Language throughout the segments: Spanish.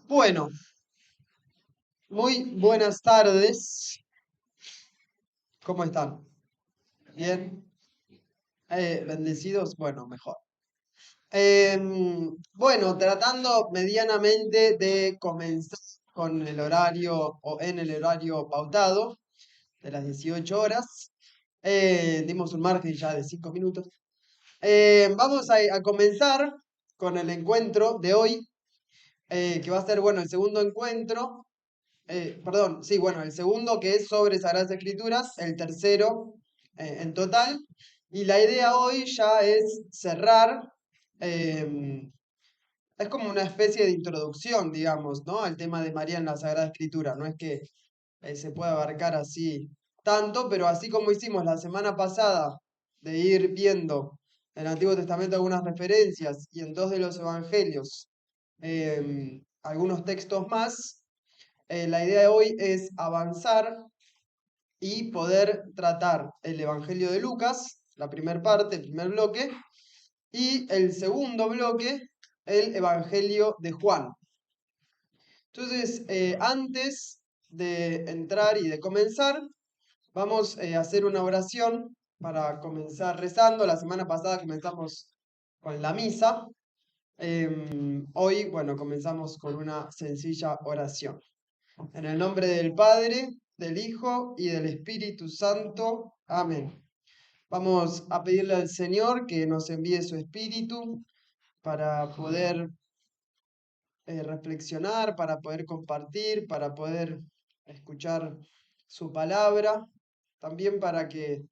Bueno, muy buenas tardes. ¿Cómo están? ¿Bien? ¿Bendecidos? Bueno, mejor. Bueno, tratando medianamente de comenzar con el horario o en el horario pautado de las 18 horas. Dimos un margen ya de 5 minutos. Vamos a comenzar con el encuentro de hoy, que va a ser, bueno, el segundo encuentro. Perdón, sí, bueno, el segundo que es sobre Sagradas Escrituras, el tercero en total. Y la idea hoy ya es cerrar, em, es como una especie de introducción, digamos, ¿no? Al tema de María en la Sagrada Escritura. No es que se pueda abarcar así tanto, pero así como hicimos la semana pasada de ir viendo en el Antiguo Testamento algunas referencias y en dos de los evangelios algunos textos más. La idea de hoy es avanzar y poder tratar el Evangelio de Lucas, la primera parte, el primer bloque, y el segundo bloque, el Evangelio de Juan. Entonces, antes de entrar y de comenzar, vamos a hacer una oración para comenzar rezando. La semana pasada comenzamos con la misa. Hoy, bueno, comenzamos con una sencilla oración. En el nombre del Padre, del Hijo y del Espíritu Santo. Amén. Vamos a pedirle al Señor que nos envíe su Espíritu para poder reflexionar, para poder compartir, para poder escuchar su palabra, también para que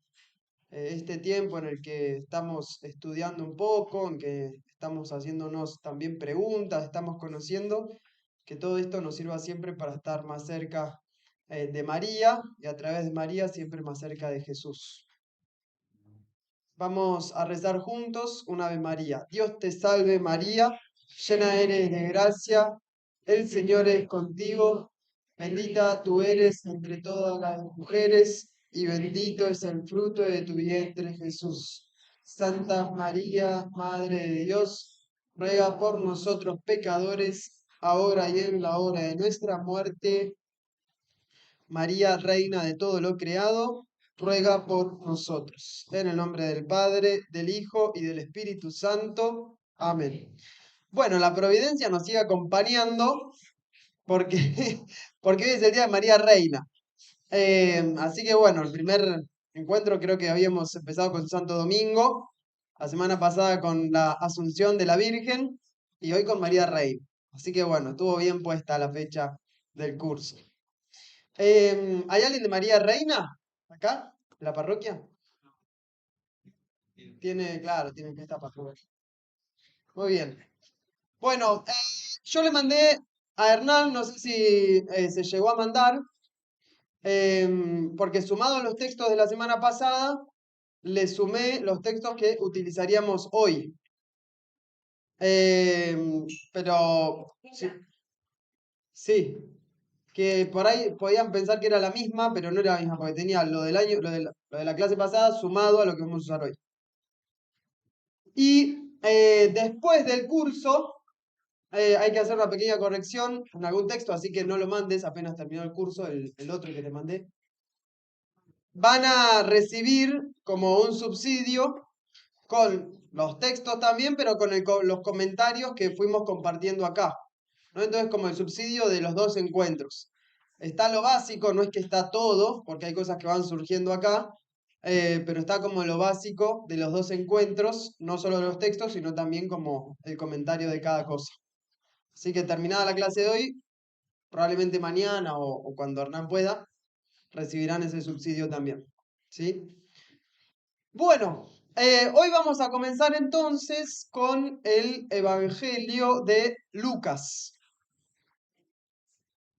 este tiempo en el que estamos estudiando un poco, en que estamos haciéndonos también preguntas, estamos conociendo, que todo esto nos sirva siempre para estar más cerca de María y a través de María siempre más cerca de Jesús. Vamos a rezar juntos una Ave María. Dios te salve María, llena eres de gracia, el Señor es contigo, bendita tú eres entre todas las mujeres y bendito es el fruto de tu vientre Jesús. Santa María, Madre de Dios, ruega por nosotros pecadores, ahora y en la hora de nuestra muerte. María, Reina de todo lo creado, ruega por nosotros. En el nombre del Padre, del Hijo y del Espíritu Santo. Amén. Bueno, la providencia nos sigue acompañando porque, porque hoy es el día de María Reina. Así que bueno, el primer encuentro creo que habíamos empezado con Santo Domingo, la semana pasada con la Asunción de la Virgen y hoy con María Reina. Así que bueno, estuvo bien puesta la fecha del curso. ¿Hay alguien de María Reina acá, en la parroquia? Tiene, claro, tiene que estar parroquia. Muy bien. Bueno, yo le mandé a Hernán, no sé si se llegó a mandar, porque sumado a los textos de la semana pasada, le sumé los textos que utilizaríamos hoy. Pero sí, sí, que por ahí podían pensar que era la misma, pero no era la misma, porque tenía lo del año, lo de la clase pasada sumado a lo que vamos a usar hoy. Y después del curso hay que hacer una pequeña corrección en algún texto, así que no lo mandes apenas terminó el curso, el otro que te mandé. Van a recibir como un subsidio con los textos también, pero con los comentarios que fuimos compartiendo acá, ¿no? Entonces, como el subsidio de los dos encuentros. Está lo básico, no es que está todo, porque hay cosas que van surgiendo acá, pero está como lo básico de los dos encuentros, no solo de los textos, sino también como el comentario de cada cosa. Así que terminada la clase de hoy, probablemente mañana o cuando Hernán pueda, recibirán ese subsidio también. ¿Sí? Bueno, hoy vamos a comenzar entonces con el Evangelio de Lucas.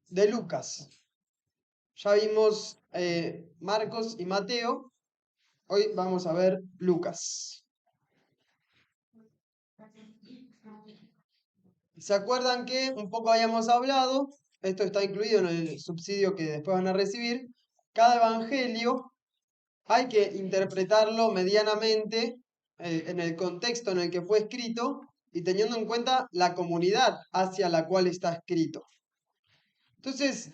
De Lucas. Ya vimos Marcos y Mateo. Hoy vamos a ver Lucas. ¿Se acuerdan que un poco habíamos hablado? Esto está incluido en el subsidio que después van a recibir. Cada evangelio hay que interpretarlo medianamente en el contexto en el que fue escrito y teniendo en cuenta la comunidad hacia la cual está escrito. Entonces,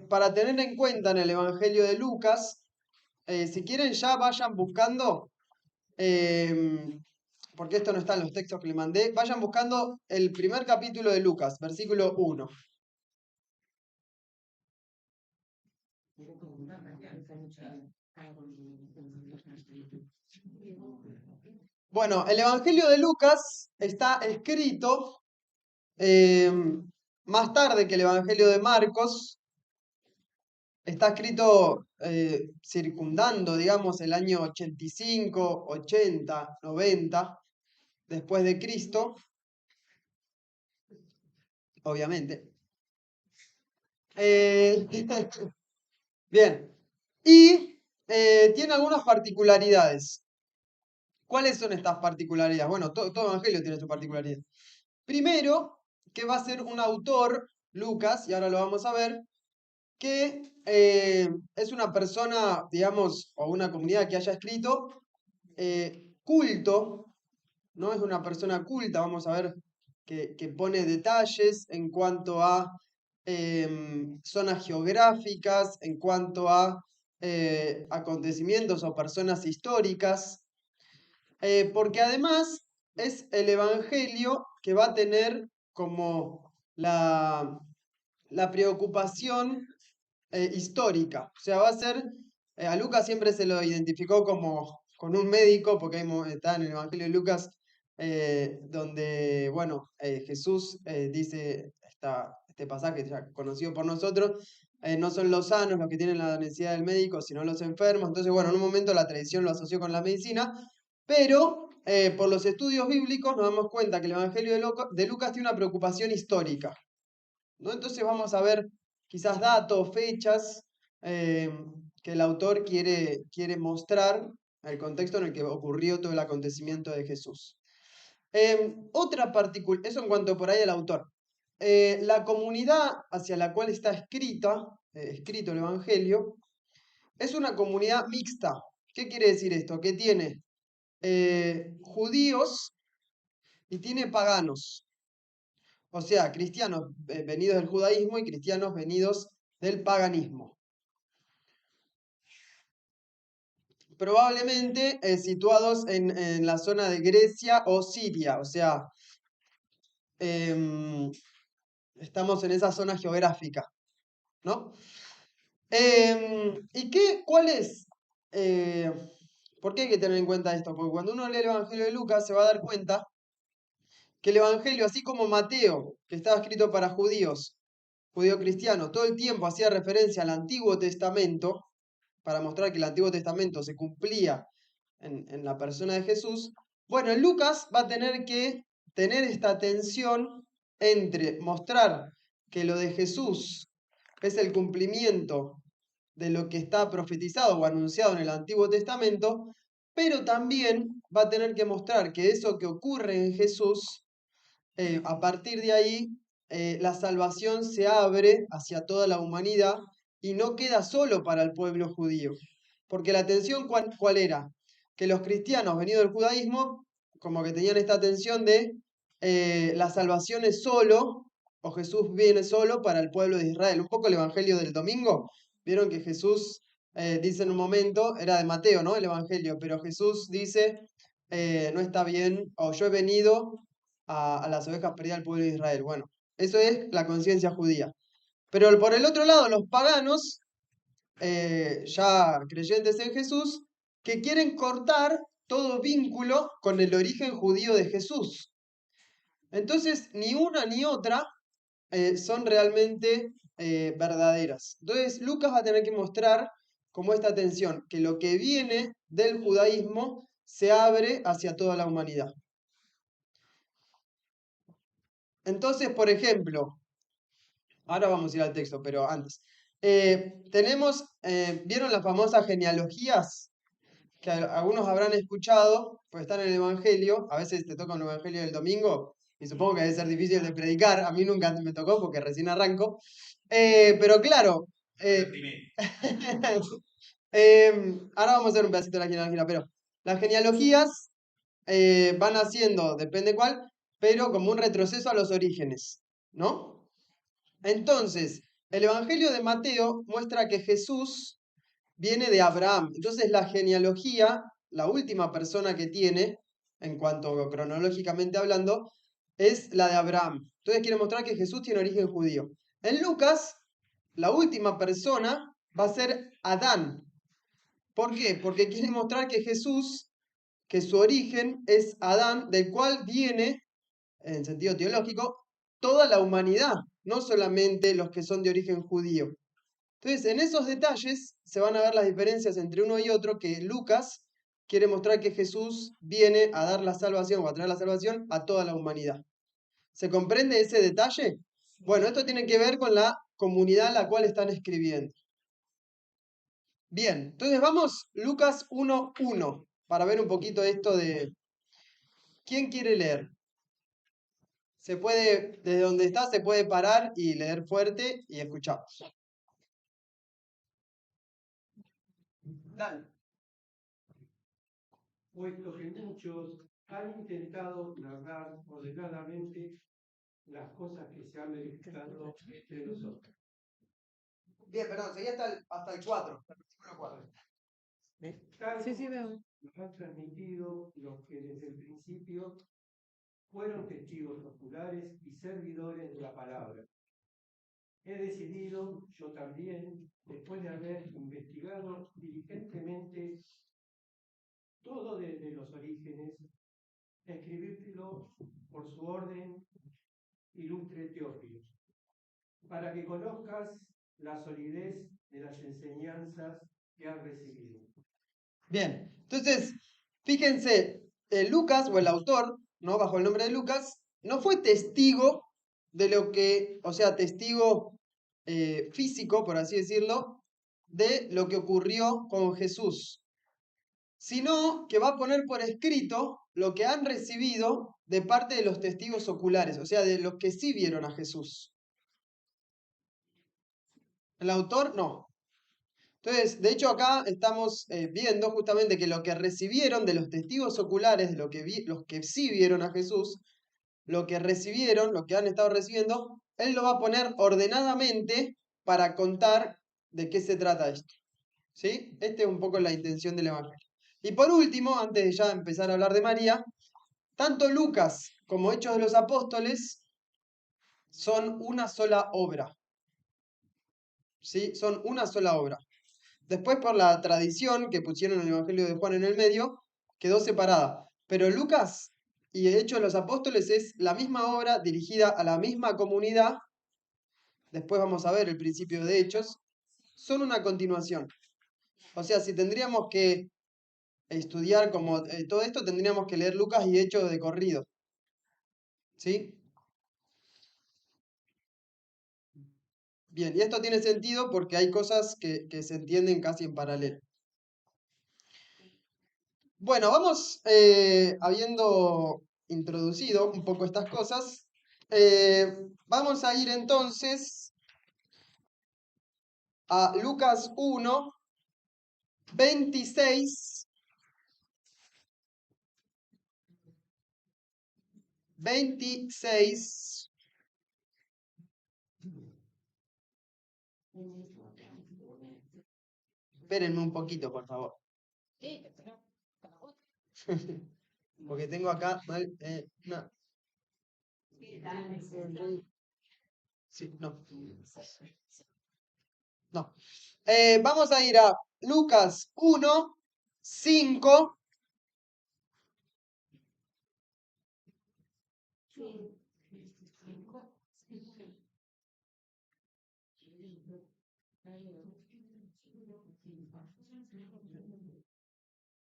para tener en cuenta en el Evangelio de Lucas, si quieren ya vayan buscando, porque esto no está en los textos que le mandé, vayan buscando el primer capítulo de Lucas, versículo 1. Bueno, el Evangelio de Lucas está escrito más tarde que el Evangelio de Marcos. Está escrito circundando, digamos, el año 85, 80, 90 después de Cristo, obviamente. Bien, y tiene algunas particularidades. ¿Cuáles son estas particularidades? Bueno, todo evangelio tiene su particularidad. Primero, que va a ser un autor, Lucas, y ahora lo vamos a ver, que es una persona, digamos, o una comunidad que haya escrito culto, ¿no? Es una persona culta, vamos a ver que pone detalles en cuanto a zonas geográficas, en cuanto a acontecimientos o personas históricas, porque además es el Evangelio que va a tener como la preocupación histórica. O sea, va a ser, a Lucas siempre se lo identificó como con un médico, porque está en el Evangelio de Lucas, donde, bueno, Jesús dice este pasaje ya conocido por nosotros, no son los sanos los que tienen la necesidad del médico, sino los enfermos. Entonces, bueno, en un momento la tradición lo asoció con la medicina, pero por los estudios bíblicos nos damos cuenta que el Evangelio de Lucas tiene una preocupación histórica, ¿no? Entonces vamos a ver quizás datos, fechas que el autor quiere mostrar el contexto en el que ocurrió todo el acontecimiento de Jesús. Otra particular, eso en cuanto por ahí al autor. La comunidad hacia la cual está escrito el Evangelio es una comunidad mixta. ¿Qué quiere decir esto? Que tiene judíos y tiene paganos. O sea, cristianos venidos del judaísmo y cristianos venidos del paganismo. Probablemente situados en la zona de Grecia o Siria. O sea, estamos en esa zona geográfica, ¿no? ¿Cuál es? ¿Por qué hay que tener en cuenta esto? Porque cuando uno lee el Evangelio de Lucas se va a dar cuenta que el Evangelio, así como Mateo, que estaba escrito para judíos, judío-cristianos, todo el tiempo hacía referencia al Antiguo Testamento, para mostrar que el Antiguo Testamento se cumplía en la persona de Jesús, bueno, en Lucas va a tener que tener esta tensión entre mostrar que lo de Jesús es el cumplimiento de lo que está profetizado o anunciado en el Antiguo Testamento, pero también va a tener que mostrar que eso que ocurre en Jesús, a partir de ahí, la salvación se abre hacia toda la humanidad y no queda solo para el pueblo judío. Porque la tensión, ¿cuál era? Que los cristianos venidos del judaísmo, como que tenían esta tensión de la salvación es solo, o Jesús viene solo para el pueblo de Israel. Un poco el evangelio del domingo. Vieron que Jesús dice en un momento, era de Mateo, ¿no? El evangelio, pero Jesús dice, no está bien, o yo he venido a las ovejas perdidas del pueblo de Israel. Bueno, eso es la conciencia judía. Pero por el otro lado, los paganos, ya creyentes en Jesús, que quieren cortar todo vínculo con el origen judío de Jesús. Entonces, ni una ni otra son realmente verdaderas. Entonces, Lucas va a tener que mostrar como esta tensión, que lo que viene del judaísmo se abre hacia toda la humanidad. Entonces, por ejemplo, ahora vamos a ir al texto, pero antes. ¿Vieron las famosas genealogías? que algunos habrán escuchado, pues están en el Evangelio, a veces te toca un Evangelio del domingo, y supongo que debe ser difícil de predicar, a mí nunca me tocó porque recién arranco, pero claro, ahora vamos a hacer un pedacito de la genealogía, pero las genealogías van haciendo, depende cuál, pero como un retroceso a los orígenes, ¿no? Entonces, el Evangelio de Mateo muestra que Jesús viene de Abraham. Entonces, la genealogía, la última persona que tiene, en cuanto cronológicamente hablando, es la de Abraham. Entonces, quiere mostrar que Jesús tiene origen judío. En Lucas, la última persona va a ser Adán. ¿Por qué? Porque quiere mostrar que Jesús, que su origen es Adán, del cual viene, en sentido teológico, toda la humanidad, no solamente los que son de origen judío. Entonces, en esos detalles se van a ver las diferencias entre uno y otro, que Lucas quiere mostrar que Jesús viene a dar la salvación o a traer la salvación a toda la humanidad. ¿Se comprende ese detalle? Bueno, esto tiene que ver con la comunidad a la cual están escribiendo. Bien, entonces vamos Lucas 1:1 para ver un poquito esto de... ¿Quién quiere leer? Se puede, desde donde está, se puede parar y leer fuerte y escuchamos. Dale. Puesto que muchos han intentado narrar ordenadamente las cosas que se han verificado entre nosotros. Bien, perdón, seguí hasta el 4, versículo 4. Sí, veo. Nos han transmitido los que desde el principio fueron testigos oculares y servidores de la palabra. He decidido, yo también, después de haber investigado diligentemente todo desde los orígenes, escribírtelo por su orden ilustre Teófilo, para que conozcas la solidez de las enseñanzas que has recibido. Bien, entonces, fíjense, Lucas, o el autor, ¿no? Bajo el nombre de Lucas, no fue testigo de lo que, o sea, testigo físico, por así decirlo, de lo que ocurrió con Jesús, sino que va a poner por escrito lo que han recibido de parte de los testigos oculares, o sea, de los que sí vieron a Jesús. El autor no. Entonces, de hecho, acá estamos viendo justamente que lo que recibieron de los testigos oculares, de los que sí vieron a Jesús, lo que recibieron, lo que han estado recibiendo, él lo va a poner ordenadamente para contar de qué se trata esto. ¿Sí? Esta es un poco la intención del Evangelio. Y por último, antes de ya empezar a hablar de María, tanto Lucas como Hechos de los Apóstoles son una sola obra. ¿Sí? Son una sola obra. Después, por la tradición que pusieron el Evangelio de Juan en el medio, quedó separada. Pero Lucas y Hechos de los Apóstoles es la misma obra dirigida a la misma comunidad. Después vamos a ver el principio de Hechos. Son una continuación. O sea, si tendríamos que estudiar como todo esto, tendríamos que leer Lucas y Hechos de corrido. ¿Sí? Bien, y esto tiene sentido porque hay cosas que se entienden casi en paralelo. Bueno, vamos habiendo introducido un poco estas cosas. Vamos a ir entonces a Lucas 1, 26, 26. Espérenme un poquito, por favor. Porque tengo acá mal. No. Sí, no. No. Vamos a ir a Lucas 1, 5.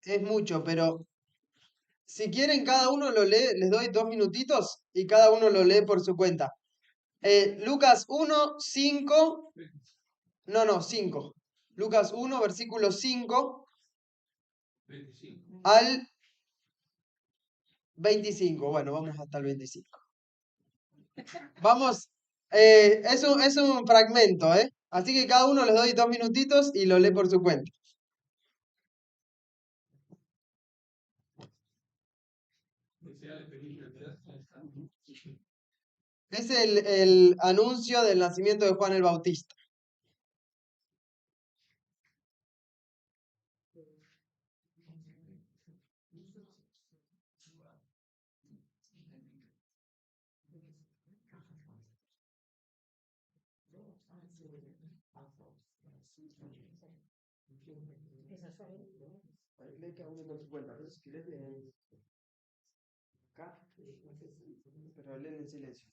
Es mucho, pero si quieren cada uno lo lee, les doy 2 minutitos y cada uno lo lee por su cuenta. Lucas 1, 5. No, 5. Lucas 1, versículo 5. al 25. Bueno, vamos hasta el 25. Vamos, es un fragmento, ¿eh? Así que cada uno les doy 2 minutitos y lo lee por su cuenta. Es el anuncio del nacimiento de Juan el Bautista. Lee cada uno por su cuenta, pero si querés leen acá, pero leen en silencio.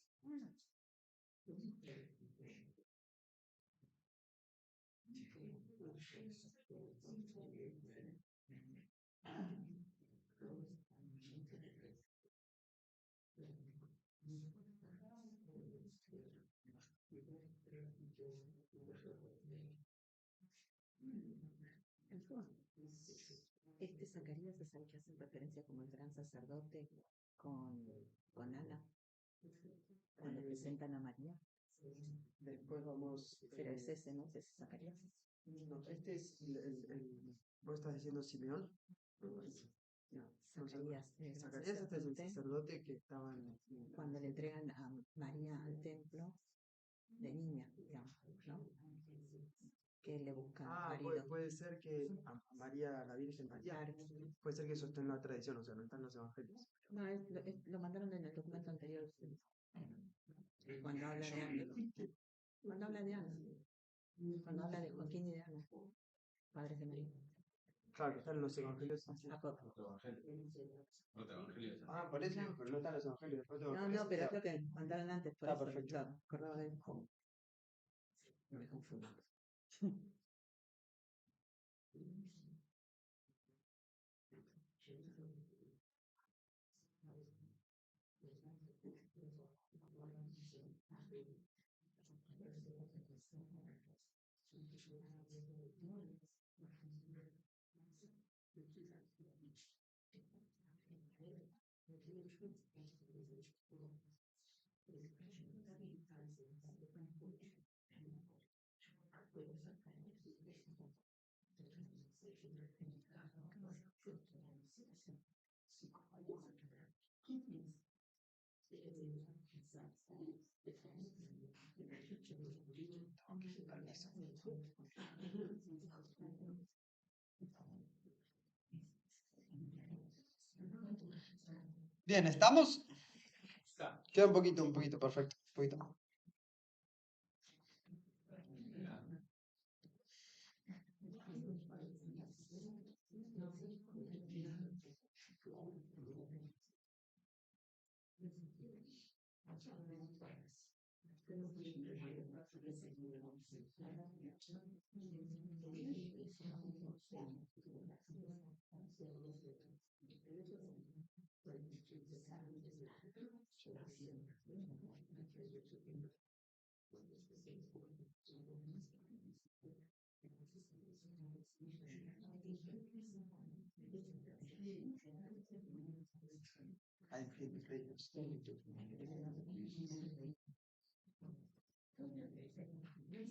Este Zacarías es al que hacen referencia como el gran sacerdote con Ana, cuando presentan a María. Después vamos. Pero es ese, ¿no? Es ese Zacarías. No, este es ¿vos estás diciendo Simeón? No, Zacarías, el gran Zacarías este es el sacerdote, sacerdote que estaba en cuando le entregan a María al templo de niña, digamos, ¿no? Que le buscan marido. Puede ser que a María, la Virgen María, Claro. puede ser que eso esté en la tradición, o sea, no está en los evangelios. No, lo mandaron en el documento anterior. Cuando habla de Ana. Cuando habla de Ana. Cuando habla de Joaquín y de Ana, padres de María. Claro, que están en los evangelios. Por eso, pero no están en los evangelios. Después de los No, evangelios, pero creo que mandaron antes, por está eso. perfecto. Claro, acordaba de él. No me confundo. Bien, ¿estamos? Queda un poquito, perfecto. Un poquito más.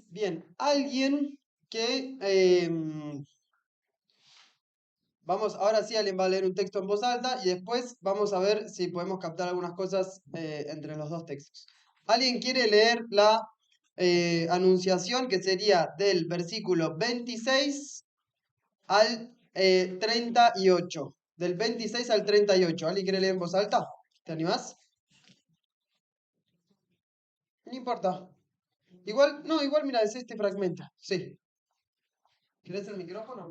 Bien, alguien que vamos, ahora sí alguien va a leer un texto en voz alta y después vamos a ver si podemos captar algunas cosas entre los dos textos. ¿Alguien quiere leer la anunciación que sería del versículo 26 al 38? Del 26 al 38. ¿Alguien quiere leer en voz alta? ¿Te animás? No importa. Igual, no, igual mira, es este fragmento. Sí. ¿Querés el micrófono?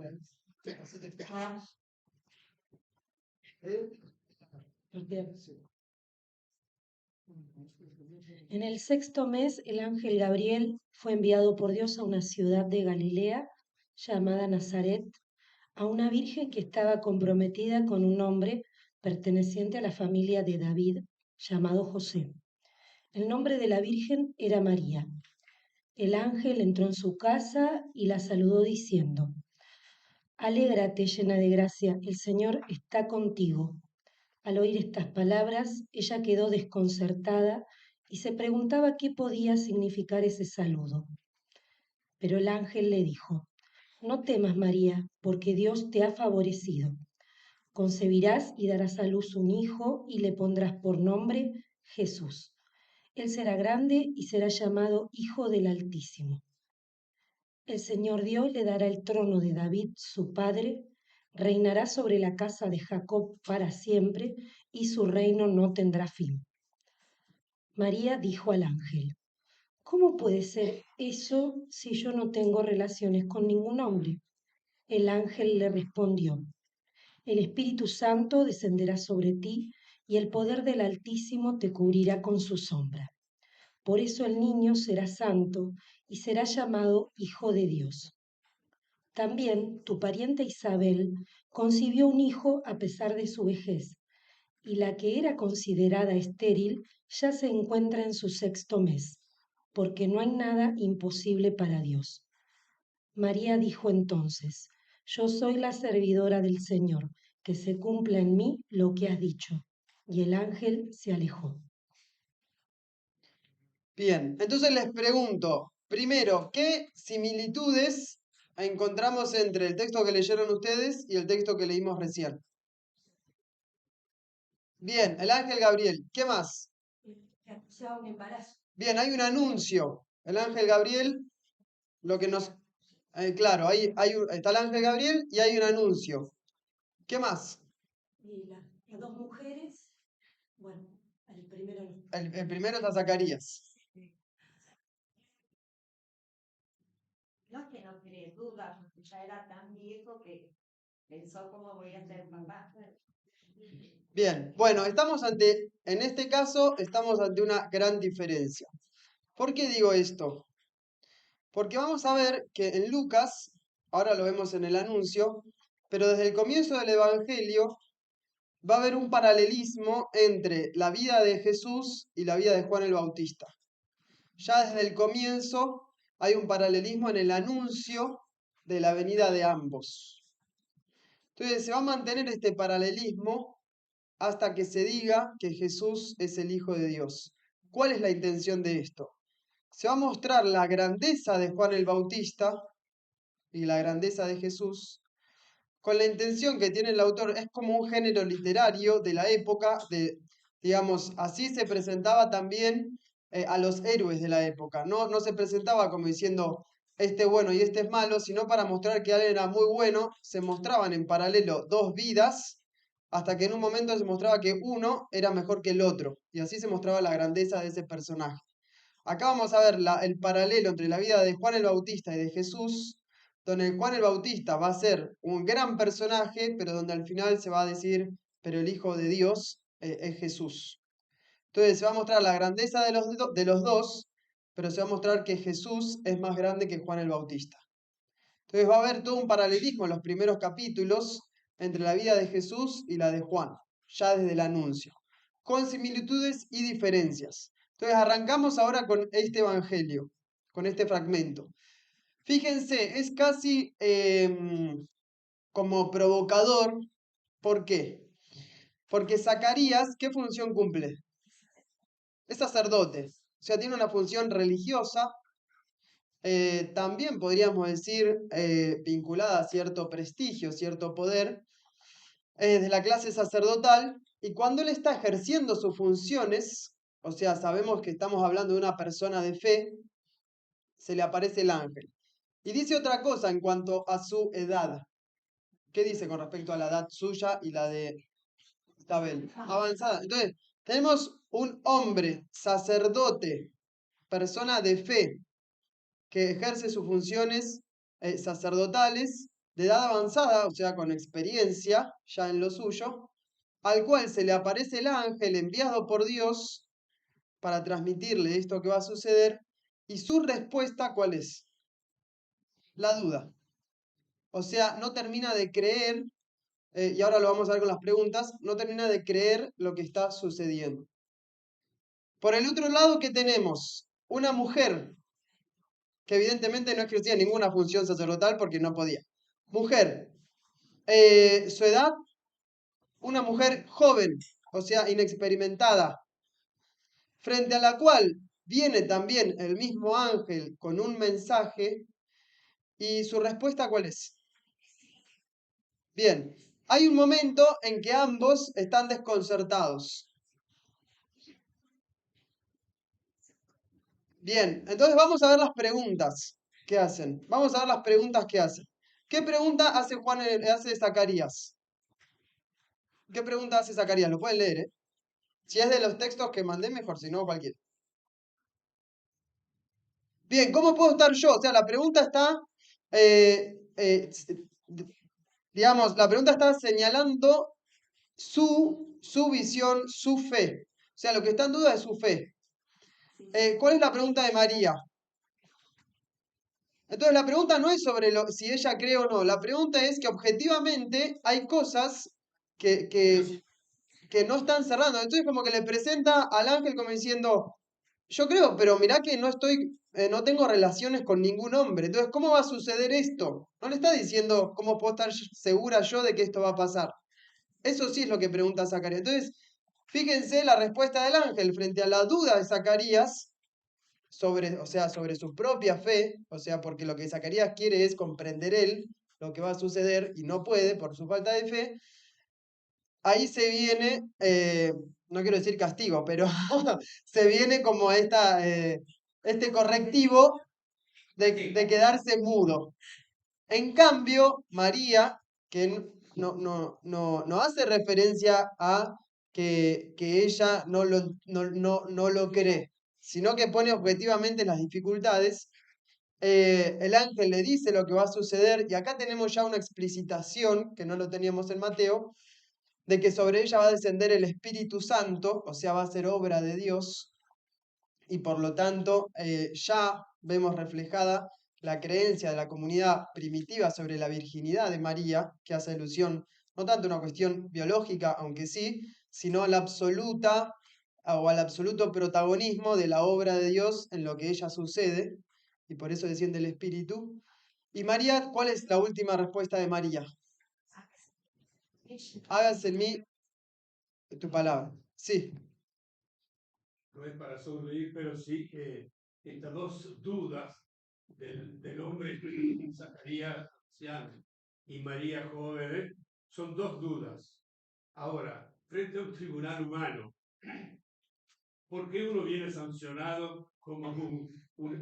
En el sexto mes, el ángel Gabriel fue enviado por Dios a una ciudad de Galilea llamada Nazaret, a una virgen que estaba comprometida con un hombre perteneciente a la familia de David, llamado José. El nombre de la virgen era María. El ángel entró en su casa y la saludó diciendo: Alégrate, llena de gracia, el Señor está contigo. Al oír estas palabras, ella quedó desconcertada y se preguntaba qué podía significar ese saludo. Pero el ángel le dijo: No temas, María, porque Dios te ha favorecido. Concebirás y darás a luz un hijo y le pondrás por nombre Jesús. Él será grande y será llamado Hijo del Altísimo. El Señor Dios le dará el trono de David, su padre, reinará sobre la casa de Jacob para siempre, y su reino no tendrá fin. María dijo al ángel: ¿Cómo puede ser eso si yo no tengo relaciones con ningún hombre? El ángel le respondió: El Espíritu Santo descenderá sobre ti, y el poder del Altísimo te cubrirá con su sombra. Por eso el niño será santo y será llamado Hijo de Dios. También tu pariente Isabel concibió un hijo a pesar de su vejez, y la que era considerada estéril ya se encuentra en su 6º mes, porque no hay nada imposible para Dios. María dijo entonces: Yo soy la servidora del Señor, que se cumpla en mí lo que has dicho. Y el ángel se alejó. Bien, entonces les pregunto, primero, ¿qué similitudes encontramos entre el texto que leyeron ustedes y el texto que leímos recién? Bien, el ángel Gabriel, ¿qué más? Que anunciaba un embarazo. Bien, hay un anuncio. El ángel Gabriel, lo que nos... claro, está el ángel Gabriel y hay un anuncio. ¿Qué más? Y las 2 mujeres, bueno, el primero no. El primero está Zacarías. No es que no tiene dudas, ya era tan viejo que pensó cómo voy a ser papá. Bien, bueno, en este caso, estamos ante una gran diferencia. ¿Por qué digo esto? Porque vamos a ver que en Lucas, ahora lo vemos en el anuncio, pero desde el comienzo del Evangelio va a haber un paralelismo entre la vida de Jesús y la vida de Juan el Bautista. Ya desde el comienzo hay un paralelismo en el anuncio de la venida de ambos. Entonces se va a mantener este paralelismo hasta que se diga que Jesús es el Hijo de Dios. ¿Cuál es la intención de esto? Se va a mostrar la grandeza de Juan el Bautista y la grandeza de Jesús, con la intención que tiene el autor, es como un género literario de la época, digamos, así se presentaba también a los héroes de la época. No se presentaba como diciendo, este es bueno y este es malo, sino para mostrar que alguien era muy bueno, se mostraban en paralelo 2 vidas, hasta que en un momento se mostraba que uno era mejor que el otro, y así se mostraba la grandeza de ese personaje. Acá vamos a ver el paralelo entre la vida de Juan el Bautista y de Jesús, donde Juan el Bautista va a ser un gran personaje, pero donde al final se va a decir, pero el Hijo de Dios es Jesús. Entonces se va a mostrar la grandeza de los dos, pero se va a mostrar que Jesús es más grande que Juan el Bautista. Entonces va a haber todo un paralelismo en los primeros capítulos entre la vida de Jesús y la de Juan, ya desde el anuncio, con similitudes y diferencias. Entonces arrancamos ahora con este evangelio, con este fragmento. Fíjense, es casi como provocador. ¿Por qué? Porque Zacarías, ¿qué función cumple? Es sacerdote, o sea, tiene una función religiosa, también podríamos decir vinculada a cierto prestigio, cierto poder, de la clase sacerdotal, y cuando él está ejerciendo sus funciones, o sea, sabemos que estamos hablando de una persona de fe, se le aparece el ángel. Y dice otra cosa en cuanto a su edad. ¿Qué dice con respecto a la edad suya y la de Isabel? Avanzada. Entonces, tenemos un hombre, sacerdote, persona de fe, que ejerce sus funciones sacerdotales de edad avanzada, o sea, con experiencia ya en lo suyo, al cual se le aparece el ángel enviado por Dios para transmitirle esto que va a suceder, y su respuesta, ¿cuál es? La duda. O sea, no termina de creer, y ahora lo vamos a ver con las preguntas, no termina de creer lo que está sucediendo. Por el otro lado, ¿qué tenemos? Una mujer que evidentemente no ejercía ninguna función sacerdotal porque no podía. Mujer, Su edad, una mujer joven, o sea, inexperimentada, frente a la cual viene también el mismo ángel con un mensaje, y su respuesta, ¿cuál es? Bien, hay un momento en que ambos están desconcertados. Bien, entonces vamos a ver las preguntas que hacen. Vamos a ver las preguntas que hacen. ¿Qué pregunta hace hace Zacarías? ¿Qué pregunta hace Zacarías? Lo pueden leer, ¿eh? Si es de los textos que mandé, mejor, si no, cualquiera. Bien, ¿cómo puedo estar yo? O sea, la pregunta está, digamos, la pregunta está señalando su visión, su fe. O sea, lo que está en duda es su fe. ¿Cuál es la pregunta de María? Entonces, la pregunta no es sobre si ella cree o no. La pregunta es que objetivamente hay cosas que no están cerrando. Entonces, como que le presenta al ángel como diciendo, yo creo, pero mirá que no tengo relaciones con ningún hombre. Entonces, ¿cómo va a suceder esto? No le está diciendo cómo puedo estar segura yo de que esto va a pasar. Eso sí es lo que pregunta Zacarías. Entonces, fíjense la respuesta del ángel frente a la duda de Zacarías sobre su propia fe, o sea, porque lo que Zacarías quiere es comprender él lo que va a suceder y no puede por su falta de fe. Ahí se viene, no quiero decir castigo, pero se viene como este correctivo de quedarse mudo. En cambio, María, que no hace referencia a que ella no lo cree, sino que pone objetivamente las dificultades, el ángel le dice lo que va a suceder, y acá tenemos ya una explicitación, que no lo teníamos en Mateo, de que sobre ella va a descender el Espíritu Santo, o sea, va a ser obra de Dios, y por lo tanto ya vemos reflejada la creencia de la comunidad primitiva sobre la virginidad de María, que hace alusión no tanto a una cuestión biológica, aunque sí, sino a la absoluta o al absoluto protagonismo de la obra de Dios en lo que ella sucede, y por eso desciende el Espíritu. Y María, ¿cuál es la última respuesta de María? Hágase en mí tu palabra. Sí. No es para sonreír, pero sí que estas dos dudas del hombre Zacarías anciano y María joven son dos dudas. Ahora, frente a un tribunal humano, ¿por qué uno viene sancionado como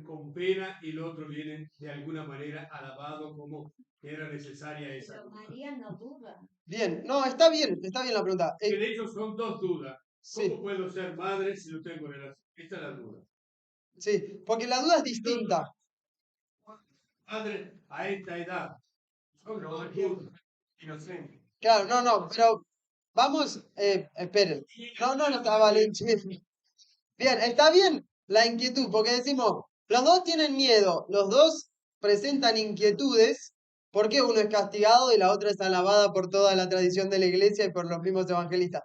con pena y el otro viene de alguna manera alabado como que era necesaria esa Pero duda? María no duda. Bien, no, está bien la pregunta. Que de hecho son dos dudas. ¿Cómo Sí, puedo ser madre si no tengo relación? Esta es la duda. sí, porque la duda es distinta. Madre a esta edad. Son dos dudas. Inocente. Claro, no, pero vamos, esperen. No estaba Bien, está bien la inquietud, porque decimos, los dos tienen miedo, los dos presentan inquietudes, porque uno es castigado y la otra es alabada por toda la tradición de la iglesia y por los mismos evangelistas.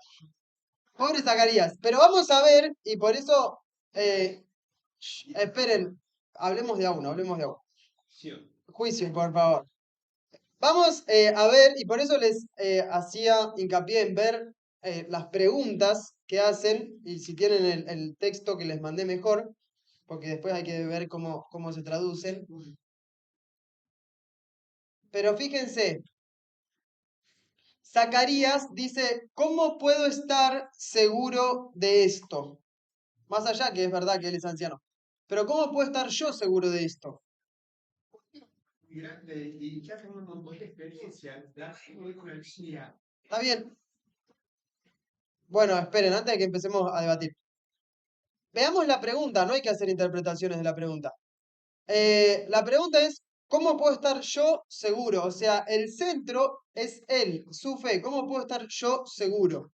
Pobre Zacarías, pero vamos a ver, y por eso, esperen, hablemos de a uno. Juicio, por favor. Vamos a ver, y por eso les hacía hincapié en ver las preguntas que hacen, y si tienen el texto que les mandé mejor, porque después hay que ver cómo se traducen. Pero fíjense, Zacarías dice, ¿cómo puedo estar seguro de esto? Más allá que es verdad que él es anciano. Pero ¿cómo puedo estar yo seguro de esto? Grande y ya tengo un montón de experiencia. ¿Está bien? Bueno, esperen, antes de que empecemos a debatir. Veamos la pregunta, no hay que hacer interpretaciones de la pregunta. La pregunta es, ¿cómo puedo estar yo seguro? O sea, el centro es él, su fe. ¿Cómo puedo estar yo seguro?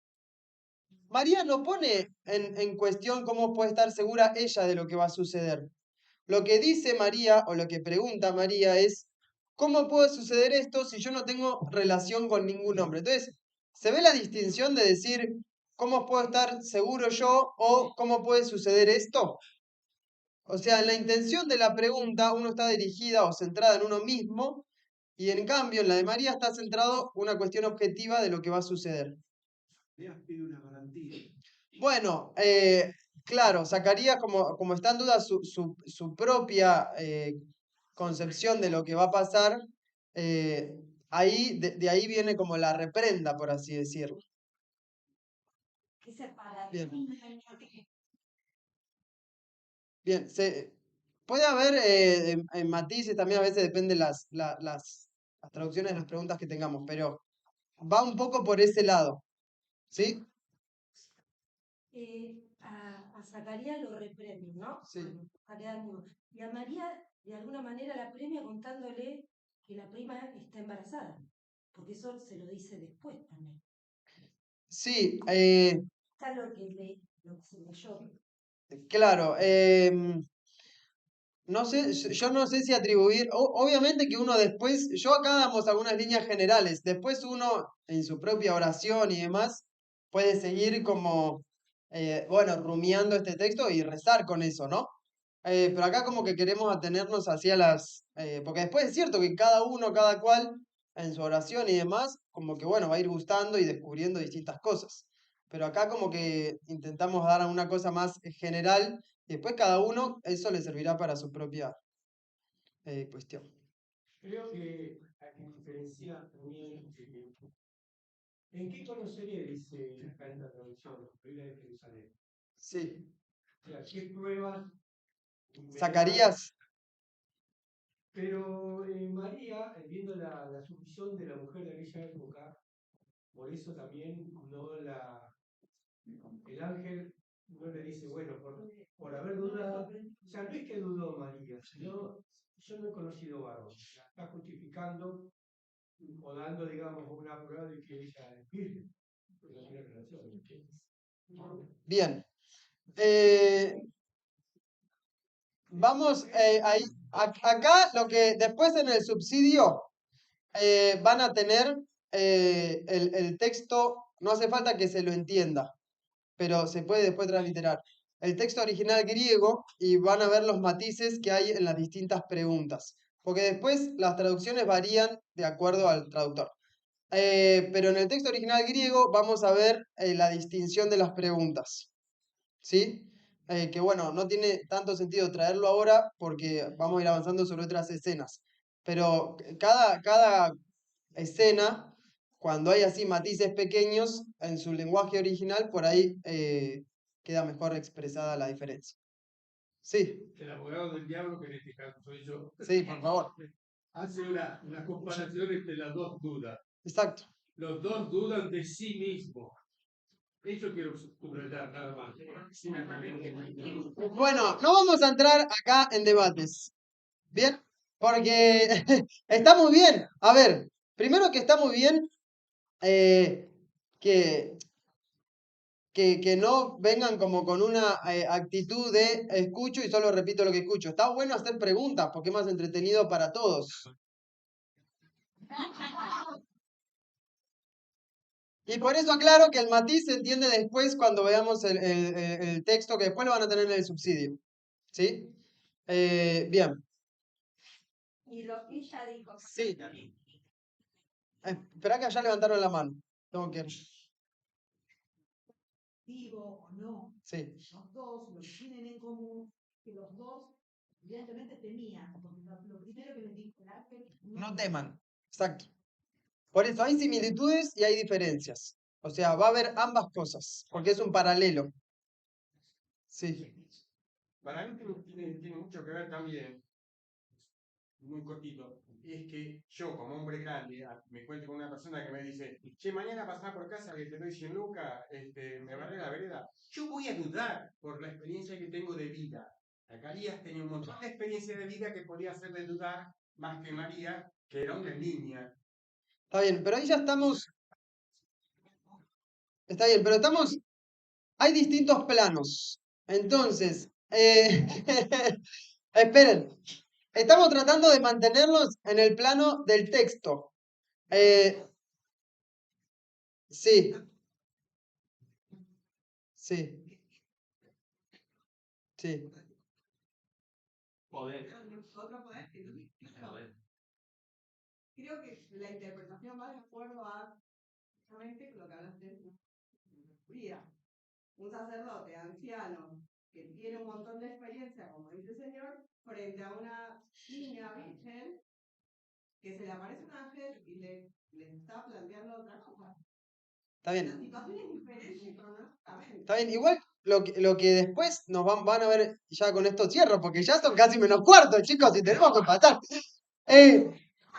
María no pone en cuestión cómo puede estar segura ella de lo que va a suceder. Lo que dice María, o lo que pregunta María es, ¿cómo puede suceder esto si yo no tengo relación con ningún hombre? Entonces, ¿se ve la distinción de decir, ¿cómo puedo estar seguro yo o cómo puede suceder esto? O sea, en la intención de la pregunta uno está dirigida o centrada en uno mismo, Y en cambio, en la de María está centrado una cuestión objetiva de lo que va a suceder. Zacarías pide una garantía. Bueno, claro, Zacarías, como está en duda su propia concepción de lo que va a pasar, de ahí viene como la reprenda, por así decirlo. Bien. Bien, puede haber en matices también, a veces depende las traducciones de las preguntas que tengamos, pero va un poco por ese lado, ¿sí? A Zacarías lo reprende, ¿no? Sí. Y a María, de alguna manera, la premia contándole que la prima está embarazada, porque eso se lo dice después también. Sí, Está lo que se leyó. claro. No sé, yo no sé si atribuir, obviamente que uno después, yo acá damos algunas líneas generales, después uno en su propia oración y demás puede seguir como, bueno, rumiando este texto y rezar con eso, ¿no? Pero acá como que queremos atenernos hacia porque después es cierto que cada uno, cada cual, en su oración y demás, como que bueno, va a ir gustando y descubriendo distintas cosas. Pero acá como que intentamos dar a una cosa más general y después cada uno, eso le servirá para su propia cuestión. Creo que hay que diferenciar también en qué conocería, dice acá en esta traducción, la Biblia de Jerusalén. Sí. O sea, qué pruebas. Zacarías. Pero María, viendo la sumisión de la mujer de aquella época, por eso también el ángel no le dice, bueno, por haber dudado, o sea, no es que dudó María, sino yo no he conocido varón, la está justificando o dando, digamos, una prueba de que ella es virgen, porque no tiene relación. Bien. Vamos ahí. Acá lo que después en el subsidio van a tener el texto, no hace falta que se lo entienda, pero se puede después transliterar. El texto original griego y van a ver los matices que hay en las distintas preguntas, porque después las traducciones varían de acuerdo al traductor. Pero en el texto original griego vamos a ver la distinción de las preguntas, ¿sí? Que bueno, no tiene tanto sentido traerlo ahora porque vamos a ir avanzando sobre otras escenas. Pero cada escena, cuando hay así matices pequeños en su lenguaje original, por ahí queda mejor expresada la diferencia. Sí, El abogado del diablo, que en este caso soy yo, sí, por favor. hace una comparación entre las dos dudas. Exacto. Los dos dudan de sí mismos. Eso quiero subrayar nada más. Bueno, no vamos a entrar acá en debates. ¿Bien? Porque está muy bien. A ver, primero que está muy bien que, que no vengan como con una actitud de escucho y solo repito lo que escucho. Está bueno hacer preguntas porque es más entretenido para todos. Y por eso aclaro que el matiz se entiende después cuando veamos el texto que después lo van a tener en el subsidio. ¿Sí? Bien. Y lo que ella dijo. Sí. Espera que allá levantaron la mano. Tengo que... Digo o no, Sí. los dos lo que tienen en común, que los dos evidentemente temían, porque lo primero que les dijo el ángel, No teman. Exacto. Por eso hay similitudes y hay diferencias. O sea, va a haber ambas cosas, porque es un paralelo. Sí. Para mí tiene mucho que ver también, muy cortito, es que yo como hombre grande me encuentro con una persona que me dice, che, mañana pasá por casa que te doy 100 lucas, me barré la vereda. Yo voy a dudar por la experiencia que tengo de vida. Zacarías tenía un montón de experiencia de vida que podía hacerle dudar más que María, que era una niña. Está bien, pero ahí ya estamos. Está bien, pero estamos. Hay distintos planos. Entonces, esperen. Estamos tratando de mantenernos en el plano del texto. Sí, sí, sí. Poder. creo que la interpretación va de acuerdo a justamente lo que hablaste de vida. Un sacerdote anciano que tiene un montón de experiencia, como dice el Señor, frente a una niña virgen que se le aparece un ángel y le está planteando otra cosa. Está La bien. situación es diferente cronológicamente. Está bien. Igual lo que después nos van a ver, ya con esto cierro, porque ya son casi menos cuarto, chicos, y tenemos que empatar.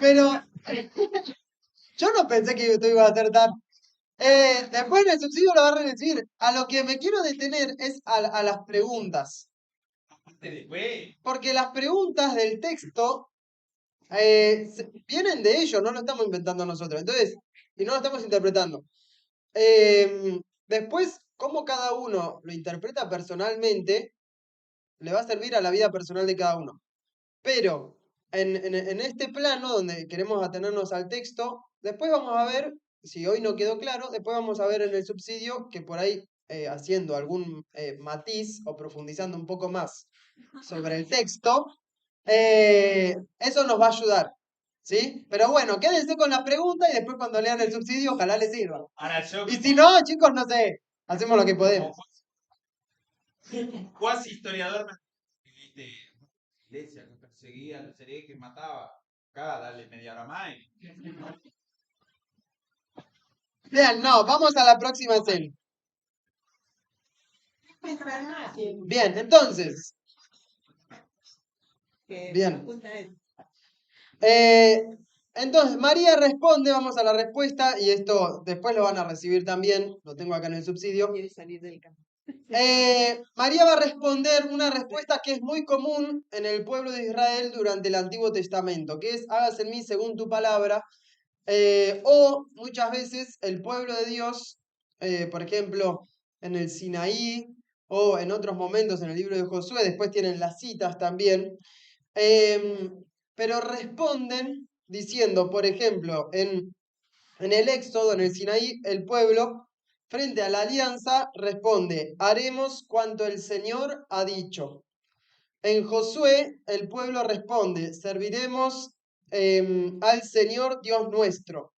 Pero yo no pensé que esto iba a ser tan. Después en el subsidio lo van a recibir. A lo que me quiero detener es a las preguntas. Después. Porque las preguntas del texto vienen de ellos, no lo estamos inventando nosotros. Entonces, y no lo estamos interpretando. Después, cómo cada uno lo interpreta personalmente, le va a servir a la vida personal de cada uno. Pero en este plano donde queremos atenernos al texto, después vamos a ver, si hoy no quedó claro, después vamos a ver en el subsidio que por ahí haciendo algún matiz o profundizando un poco más sobre el texto, eso nos va a ayudar. ¿Sí? Pero bueno, quédense con la pregunta y después cuando lean el subsidio, ojalá les sirva. Ahora yo, Y si no, chicos, no sé, hacemos lo que podemos. Cuasi historiador viste, iglesia que perseguía a los herejes, mataba. Acá, dale media hora más. Bien, no, vamos a la próxima escena. Bien, entonces. Bien. Entonces, María responde, vamos a la respuesta, y esto después lo van a recibir también, lo tengo acá en el subsidio. Quiere salir del campo. María va a responder una respuesta que es muy común en el pueblo de Israel durante el Antiguo Testamento, que es, hágase en mí según tu palabra, o muchas veces el pueblo de Dios, por ejemplo, en el Sinaí, o en otros momentos en el libro de Josué, después tienen las citas también, pero responden diciendo, por ejemplo, en el Éxodo, en el Sinaí, el pueblo, frente a la alianza, responde, haremos cuanto el Señor ha dicho. En Josué, el pueblo responde, serviremos al Señor Dios nuestro.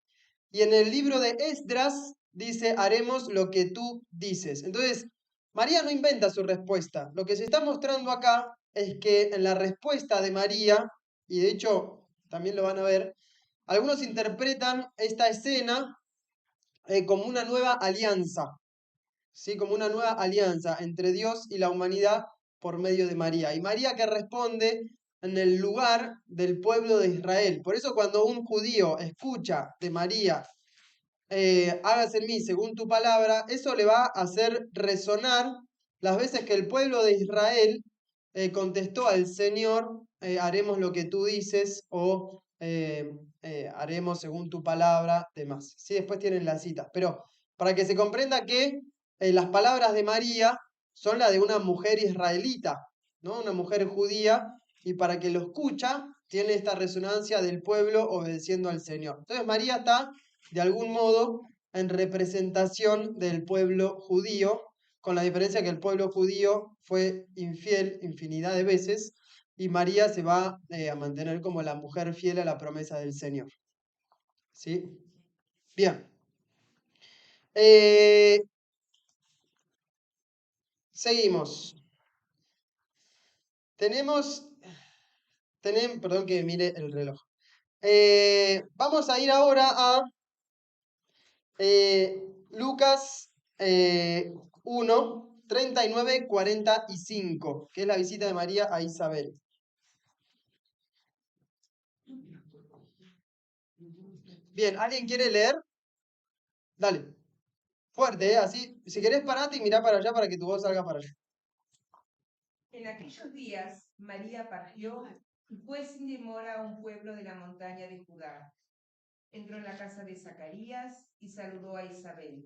Y en el libro de Esdras dice, haremos lo que tú dices. Entonces, María no inventa su respuesta. Lo que se está mostrando acá es que en la respuesta de María, y de hecho también lo van a ver, algunos interpretan esta escena como una nueva alianza, ¿sí? Como una nueva alianza entre Dios y la humanidad por medio de María. Y María que responde en el lugar del pueblo de Israel. Por eso cuando un judío escucha de María, hágase en mí según tu palabra, eso le va a hacer resonar las veces que el pueblo de Israel contestó al Señor, haremos lo que tú dices o haremos según tu palabra, demás. Sí, después tienen las citas, pero para que se comprenda que las palabras de María son las de una mujer israelita, ¿no? Una mujer judía, y para que lo escucha, tiene esta resonancia del pueblo obedeciendo al Señor. Entonces María está, de algún modo, en representación del pueblo judío, con la diferencia que el pueblo judío fue infiel infinidad de veces, y María se va a mantener como la mujer fiel a la promesa del Señor. ¿Sí? Bien. Seguimos. Perdón que mire el reloj. Vamos a ir ahora a Lucas 1, 39, 45, que es la visita de María a Isabel. Bien, ¿alguien quiere leer? Dale. Fuerte, así. Si querés parate y mirá para allá para que tu voz salga para allá. En aquellos días, María partió y fue sin demora a un pueblo de la montaña de Judá. Entró en la casa de Zacarías y saludó a Isabel.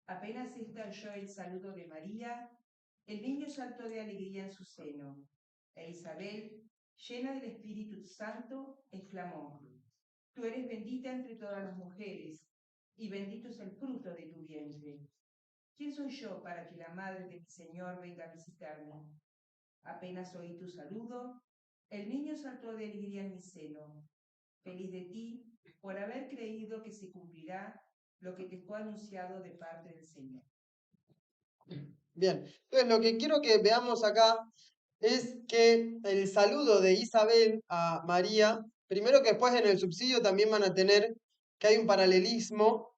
Apenas ésta oyó el saludo de María, el niño saltó de alegría en su seno. E Isabel, llena del Espíritu Santo, exclamó: Tú eres bendita entre todas las mujeres, y bendito es el fruto de tu vientre. ¿Quién soy yo para que la madre de mi Señor venga a visitarme? Apenas oí tu saludo, el niño saltó de alegría en mi seno. feliz de ti, por haber creído que se cumplirá lo que te fue anunciado de parte del Señor. Bien, entonces lo que quiero que veamos acá es que el saludo de Isabel a María, primero que después en el subsidio también van a tener que hay un paralelismo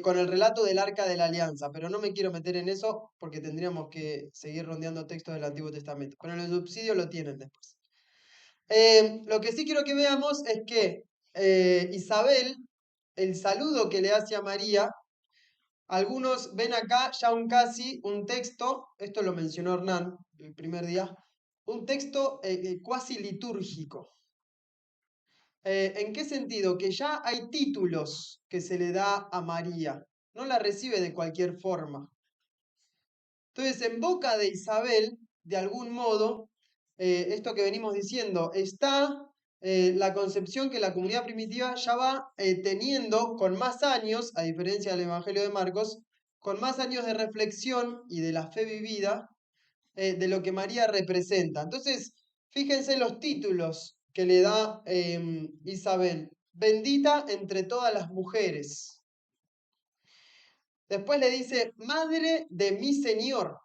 con el relato del Arca de la Alianza, pero no me quiero meter en eso porque tendríamos que seguir rondeando textos del Antiguo Testamento, pero en el subsidio lo tienen después. Lo que sí quiero que veamos es que Isabel, el saludo que le hace a María, algunos ven acá ya casi un texto, esto lo mencionó Hernán el primer día, un texto cuasi litúrgico. ¿En qué sentido? Que ya hay títulos que se le da a María, no la recibe de cualquier forma. Entonces, en boca de Isabel, de algún modo, esto que venimos diciendo, está la concepción que la comunidad primitiva ya va teniendo con más años, a diferencia del Evangelio de Marcos, con más años de reflexión y de la fe vivida de lo que María representa. Entonces, fíjense los títulos que le da Isabel. Bendita entre todas las mujeres. Después le dice, Madre de mi Señor.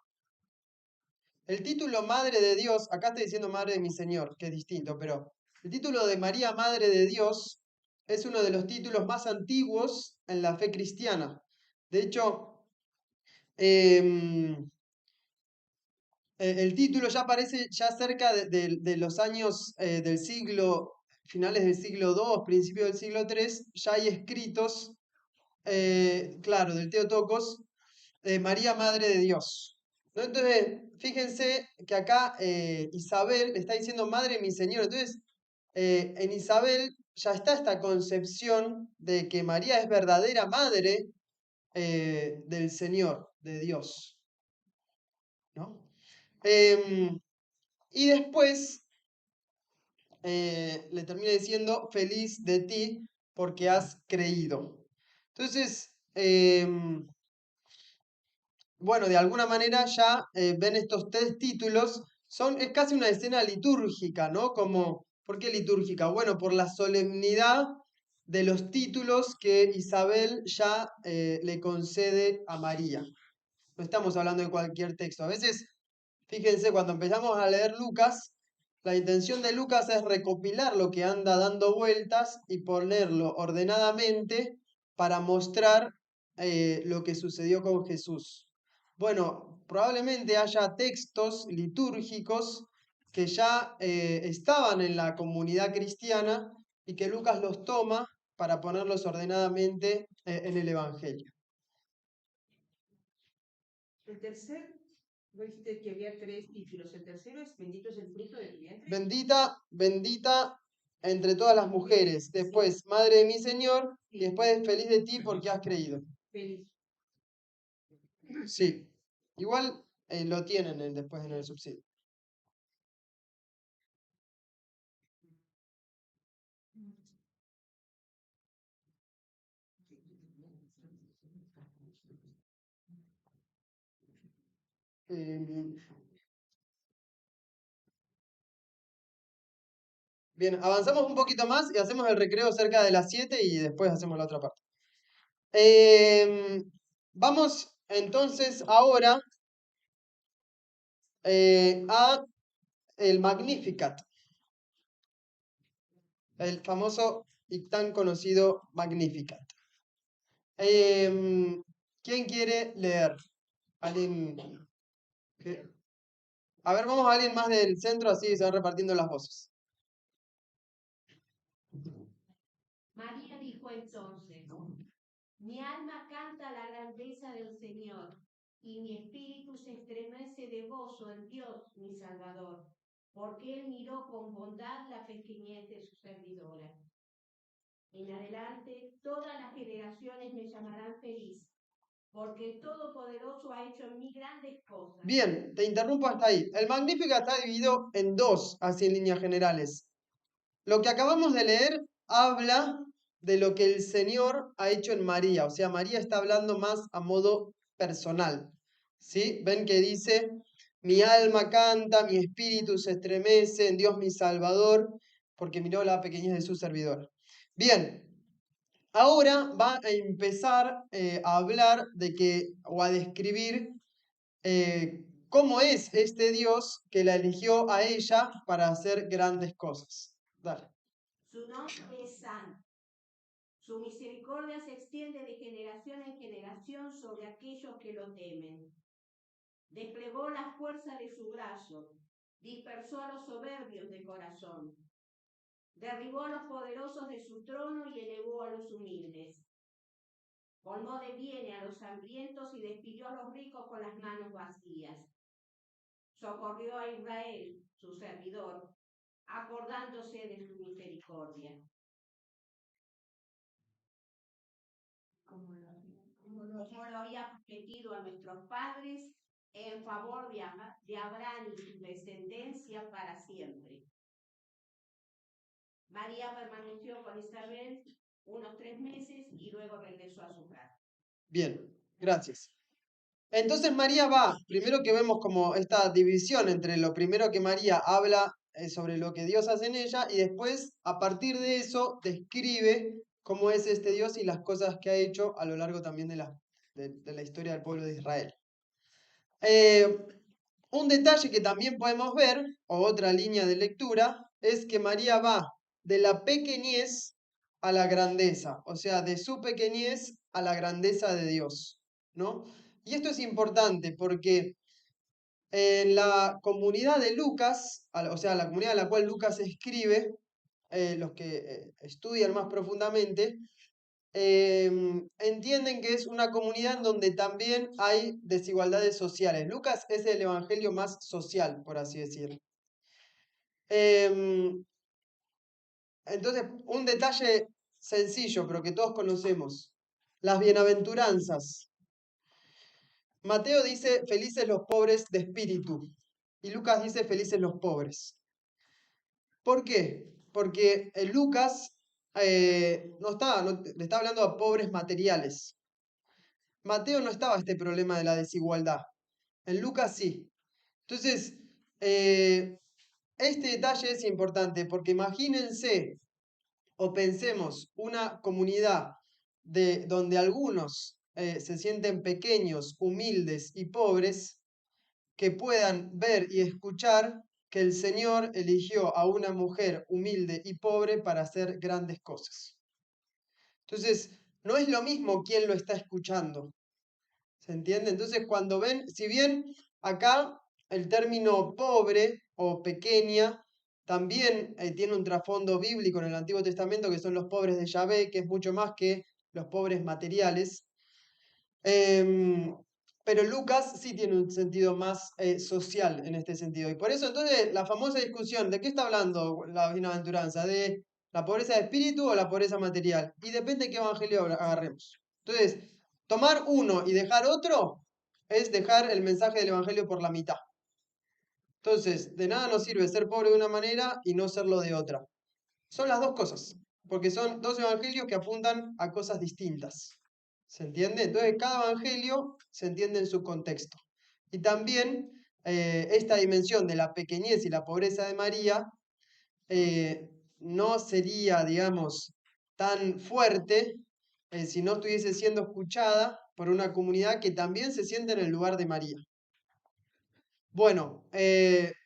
El título Madre de Dios, acá estoy diciendo Madre de mi Señor, que es distinto, pero el título de María, Madre de Dios, es uno de los títulos más antiguos en la fe cristiana. De hecho, el título ya aparece ya cerca de los años del siglo, finales del siglo II, principios del siglo III, ya hay escritos, claro, del Teotocos, María, Madre de Dios. ¿No? Entonces, fíjense que acá Isabel le está diciendo Madre de mi Señor. Entonces, en Isabel ya está esta concepción de que María es verdadera madre del Señor, de Dios. ¿No? Y después le termina diciendo, feliz de ti porque has creído. Entonces, bueno, de alguna manera ya ven estos tres títulos, es casi una escena litúrgica, ¿no? Como, ¿por qué litúrgica? Bueno, por la solemnidad de los títulos que Isabel ya le concede a María. No estamos hablando de cualquier texto. A veces, fíjense, cuando empezamos a leer Lucas, la intención de Lucas es recopilar lo que anda dando vueltas y ponerlo ordenadamente para mostrar lo que sucedió con Jesús. Bueno, probablemente haya textos litúrgicos que ya estaban en la comunidad cristiana y que Lucas los toma para ponerlos ordenadamente en el Evangelio. El tercer, vos dijiste que había tres títulos. El tercero es bendito es el fruto de tu vientre. Bendita, bendita entre todas las mujeres. Después, Madre de mi Señor. Y después, feliz de ti porque has creído. Feliz. Sí. Igual lo tienen después en el subsidio. Bien, avanzamos un poquito más y hacemos el recreo cerca de las 7 y después hacemos la otra parte. Vamos entonces ahora a el Magnificat, el famoso y tan conocido Magnificat. ¿Quién quiere leer? ¿Alguien? A ver, vamos a alguien más del centro, así se van repartiendo las voces. María dijo entonces, mi alma canta la grandeza del Señor, y mi espíritu se estremece de gozo en Dios, mi Salvador, porque Él miró con bondad la pequeñez de su servidora. En adelante, todas las generaciones me llamarán feliz, porque el Todopoderoso ha hecho en mí grandes cosas. Bien, te interrumpo hasta ahí. El Magnífica está dividido en dos, así en líneas generales. Lo que acabamos de leer habla de lo que el Señor ha hecho en María. O sea, María está hablando más a modo personal. ¿Sí? Ven que dice, mi alma canta, mi espíritu se estremece en Dios mi Salvador, porque miró la pequeñez de su servidor. Bien, ahora va a empezar a hablar de que, o a describir cómo es este Dios que la eligió a ella para hacer grandes cosas. Dale. Su nombre es santo. Su misericordia se extiende de generación en generación sobre aquellos que lo temen. Desplegó la fuerza de su brazo, dispersó a los soberbios de corazón. Derribó a los poderosos de su trono y elevó a los humildes. Colmó de bienes a los hambrientos y despidió a los ricos con las manos vacías. Socorrió a Israel, su servidor, acordándose de su misericordia. Como lo había prometido a nuestros padres, en favor de Abraham y su descendencia para siempre. María permaneció con Isabel unos 3 meses y luego regresó a su casa. Bien, gracias. Entonces María va, primero que vemos como esta división entre lo primero que María habla sobre lo que Dios hace en ella y después a partir de eso describe cómo es este Dios y las cosas que ha hecho a lo largo también de la historia del pueblo de Israel. Un detalle que también podemos ver, o otra línea de lectura, es que María va de la pequeñez a la grandeza, o sea, de su pequeñez a la grandeza de Dios, ¿no? Y esto es importante porque en la comunidad de Lucas, o sea, la comunidad a la cual Lucas escribe, los que estudian más profundamente, entienden que es una comunidad en donde también hay desigualdades sociales. Lucas es el evangelio más social, por así decirlo. Entonces, un detalle sencillo, pero que todos conocemos. Las bienaventuranzas. Mateo dice, felices los pobres de espíritu. Y Lucas dice, felices los pobres. ¿Por qué? Porque Lucas le está hablando a pobres materiales. Mateo no estaba este problema de la desigualdad. En Lucas sí. Entonces, este detalle es importante porque imagínense o pensemos una comunidad donde algunos se sienten pequeños, humildes y pobres, que puedan ver y escuchar que el Señor eligió a una mujer humilde y pobre para hacer grandes cosas. Entonces, no es lo mismo quién lo está escuchando. ¿Se entiende? Entonces, cuando ven, si bien acá el término pobre o pequeña también tiene un trasfondo bíblico en el Antiguo Testamento, que son los pobres de Yahvé, que es mucho más que los pobres materiales. Pero Lucas sí tiene un sentido más social en este sentido. Y por eso entonces la famosa discusión, ¿de qué está hablando la bienaventuranza? ¿De la pobreza de espíritu o la pobreza material? Y depende de qué evangelio agarremos. Entonces, tomar uno y dejar otro es dejar el mensaje del evangelio por la mitad. Entonces, de nada nos sirve ser pobre de una manera y no serlo de otra. Son las dos cosas, porque son dos evangelios que apuntan a cosas distintas. ¿Se entiende? Entonces, cada evangelio se entiende en su contexto. Y también esta dimensión de la pequeñez y la pobreza de María no sería, digamos, tan fuerte si no estuviese siendo escuchada por una comunidad que también se siente en el lugar de María. Bueno,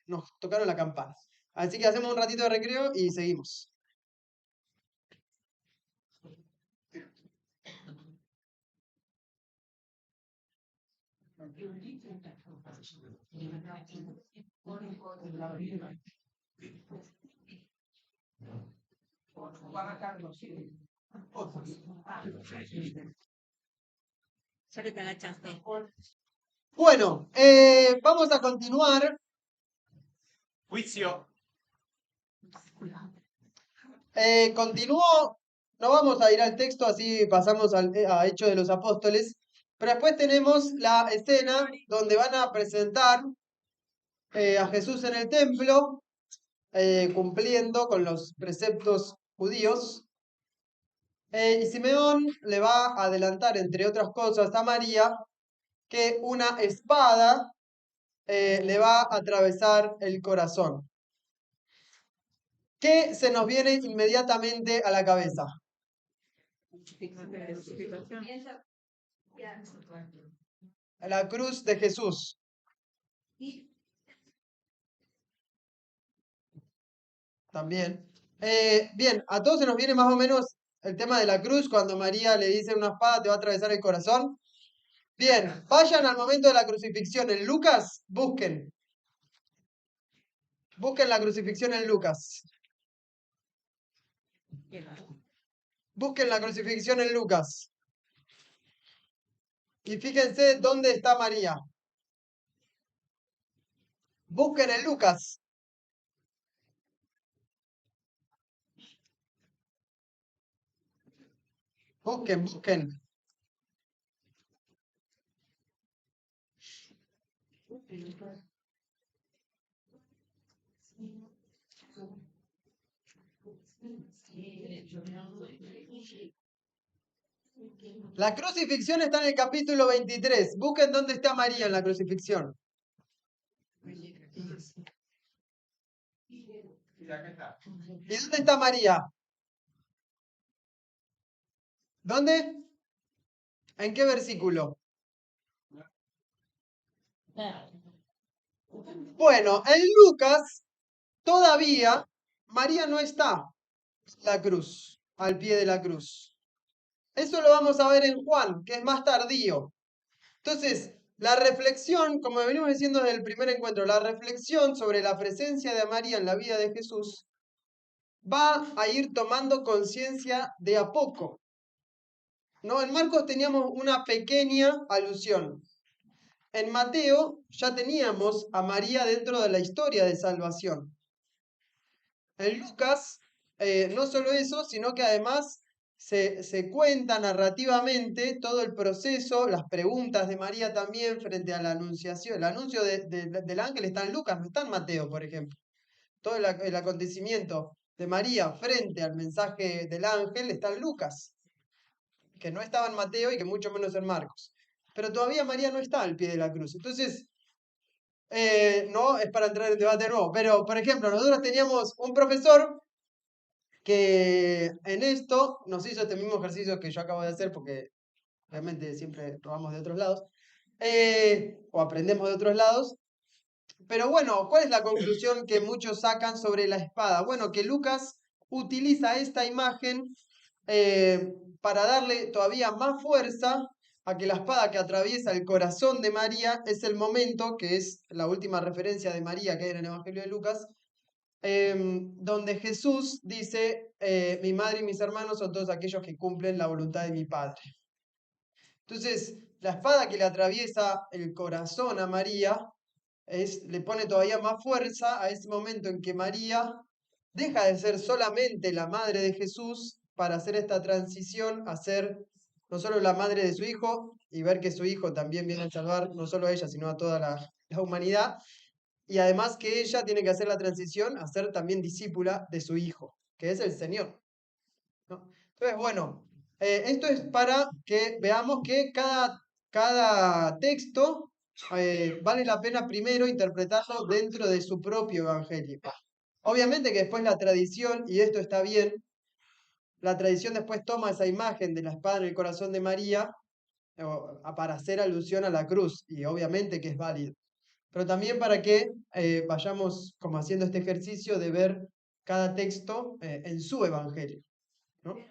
nos tocaron la campana. Así que hacemos un ratito de recreo y seguimos. Bueno, vamos a continuar. Juicio. Continúo, no vamos a ir al texto, así pasamos a Hechos de los Apóstoles, pero después tenemos la escena donde van a presentar a Jesús en el templo, cumpliendo con los preceptos judíos. Y Simeón le va a adelantar, entre otras cosas, a María que una espada le va a atravesar el corazón. ¿Qué se nos viene inmediatamente a la cabeza? La cruz de Jesús. También. Bien, a todos se nos viene más o menos el tema de la cruz cuando María le dice una espada te va a atravesar el corazón. Bien, vayan al momento de la crucifixión en Lucas, busquen. Busquen la crucifixión en Lucas. Busquen la crucifixión en Lucas. Y fíjense dónde está María. Busquen en Lucas. Busquen. La crucifixión está en el capítulo 23. Busquen dónde está María en la crucifixión. Y acá está. ¿Y dónde está María? ¿Dónde? ¿En qué versículo? Bueno, en Lucas todavía María no está en la cruz, al pie de la cruz. Eso lo vamos a ver en Juan, que es más tardío. Entonces, la reflexión, como venimos diciendo desde el primer encuentro, la reflexión sobre la presencia de María en la vida de Jesús va a ir tomando conciencia de a poco. ¿No? En Marcos teníamos una pequeña alusión. En Mateo ya teníamos a María dentro de la historia de salvación. En Lucas, no solo eso, sino que además se cuenta narrativamente todo el proceso, las preguntas de María también frente a la anunciación. El anuncio del ángel está en Lucas, no está en Mateo, por ejemplo. Todo el acontecimiento de María frente al mensaje del ángel está en Lucas, que no estaba en Mateo y que mucho menos en Marcos. Pero todavía María no está al pie de la cruz. Entonces, no es para entrar en debate de nuevo, pero por ejemplo, nosotros teníamos un profesor que en esto nos hizo este mismo ejercicio que yo acabo de hacer, porque realmente siempre robamos de otros lados, o aprendemos de otros lados. Pero bueno, ¿cuál es la conclusión que muchos sacan sobre la espada? Bueno, que Lucas utiliza esta imagen para darle todavía más fuerza a que la espada que atraviesa el corazón de María es el momento, que es la última referencia de María que hay en el Evangelio de Lucas, donde Jesús dice, mi madre y mis hermanos son todos aquellos que cumplen la voluntad de mi Padre. Entonces, la espada que le atraviesa el corazón a María le pone todavía más fuerza a ese momento en que María deja de ser solamente la madre de Jesús para hacer esta transición a ser no solo la madre de su hijo y ver que su hijo también viene a salvar no solo a ella, sino a toda la humanidad. Y además que ella tiene que hacer la transición a ser también discípula de su hijo, que es el Señor, ¿no? Entonces, bueno, esto es para que veamos que cada texto vale la pena primero interpretarlo dentro de su propio evangelio. Obviamente que después la tradición, y esto está bien, la tradición después toma esa imagen de la espada en el corazón de María para hacer alusión a la cruz, y obviamente que es válido. Pero también para que vayamos como haciendo este ejercicio de ver cada texto en su evangelio, ¿no? No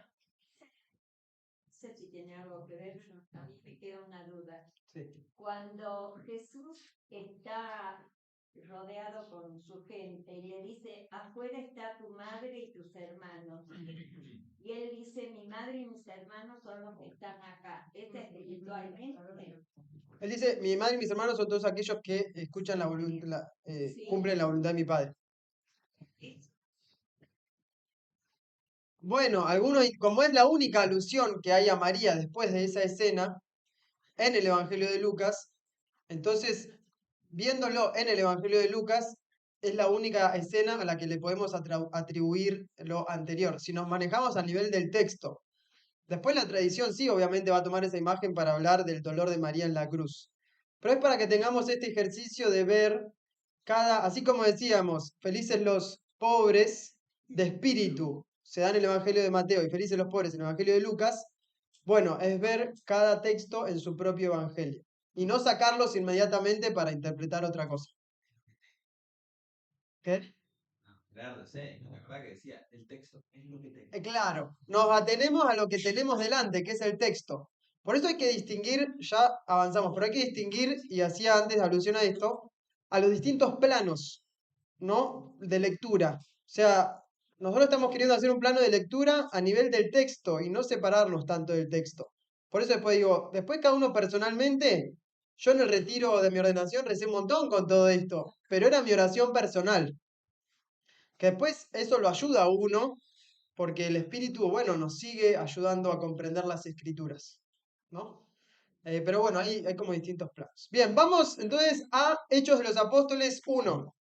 sé si tiene algo que ver, a mí me queda una duda. Sí. Cuando Jesús está rodeado con su gente y le dice, afuera está tu madre y tus hermanos. Y él dice, mi madre y mis hermanos son los que están acá. ¿Es espiritualmente? Él dice, mi madre y mis hermanos son todos aquellos que escuchan cumplen la voluntad de mi Padre. Bueno, como es la única alusión que hay a María después de esa escena en el Evangelio de Lucas, entonces, viéndolo en el Evangelio de Lucas, es la única escena a la que le podemos atribuir lo anterior. Si nos manejamos a nivel del texto, después la tradición sí, obviamente va a tomar esa imagen para hablar del dolor de María en la cruz. Pero es para que tengamos este ejercicio de ver así como decíamos, felices los pobres de espíritu se da en el Evangelio de Mateo y felices los pobres en el Evangelio de Lucas, bueno, es ver cada texto en su propio Evangelio y no sacarlos inmediatamente para interpretar otra cosa. ¿Qué? Claro, sé, la verdad que decía, el texto es lo que tengo. Claro, nos atenemos a lo que tenemos delante, que es el texto. Por eso hay que distinguir, ya avanzamos, pero hay que distinguir, y hacía antes alusión a esto, a los distintos planos, ¿no? De lectura. O sea, nosotros estamos queriendo hacer un plano de lectura a nivel del texto y no separarnos tanto del texto. Por eso después digo, después cada uno personalmente, yo en el retiro de mi ordenación recé un montón con todo esto, pero era mi oración personal. Que después eso lo ayuda a uno porque el Espíritu, bueno, nos sigue ayudando a comprender las Escrituras, ¿no? Pero bueno, hay como distintos planos. Bien, vamos entonces a Hechos de los Apóstoles 1.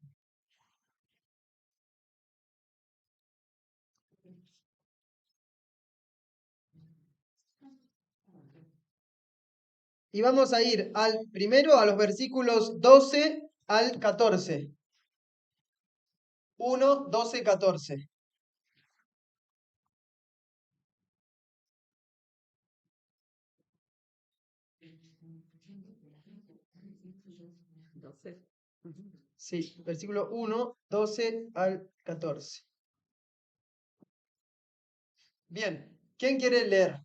Y vamos a ir primero a los versículos 12 al 14. 1, 12, 14. Sí, versículo 1, 12 al 14. Bien, ¿quién quiere leer?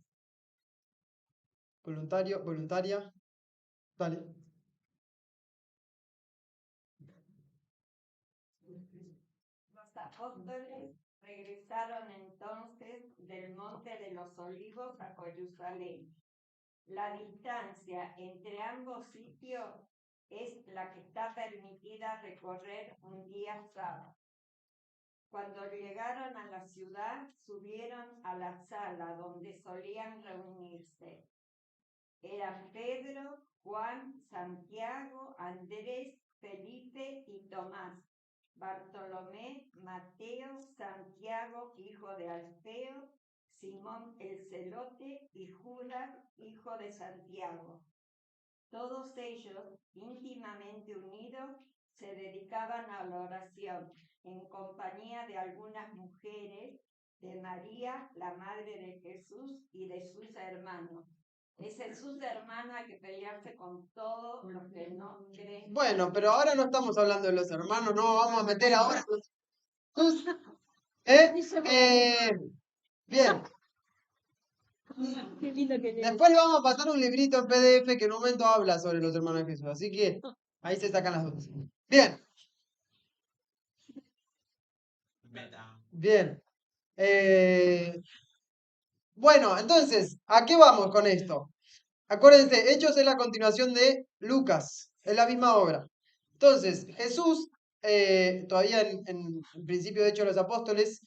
¿Voluntario? ¿Voluntaria? Dale. Los apóstoles regresaron entonces del monte de los olivos a Jerusalén. La distancia entre ambos sitios es la que está permitida recorrer un día sábado. Cuando llegaron a la ciudad, subieron a la sala donde solían reunirse. Eran Pedro, Juan, Santiago, Andrés, Felipe y Tomás, Bartolomé, Mateo, Santiago, hijo de Alfeo, Simón el Celote y Judas, hijo de Santiago. Todos ellos, íntimamente unidos, se dedicaban a la oración, en compañía de algunas mujeres, de María, la madre de Jesús, y de sus hermanos. Es sus hermanos, hay que pelearse con todos los que no creen. Bueno, pero ahora no estamos hablando de los hermanos, no vamos a meter ahora. Bien. Después le vamos a pasar un librito en PDF que en un momento habla sobre los hermanos de Jesús, así que ahí se sacan las dudas. Bien. Bien. Bueno, entonces, ¿a qué vamos con esto? Acuérdense, Hechos es la continuación de Lucas, es la misma obra. Entonces, Jesús, todavía en el principio de Hechos de los Apóstoles,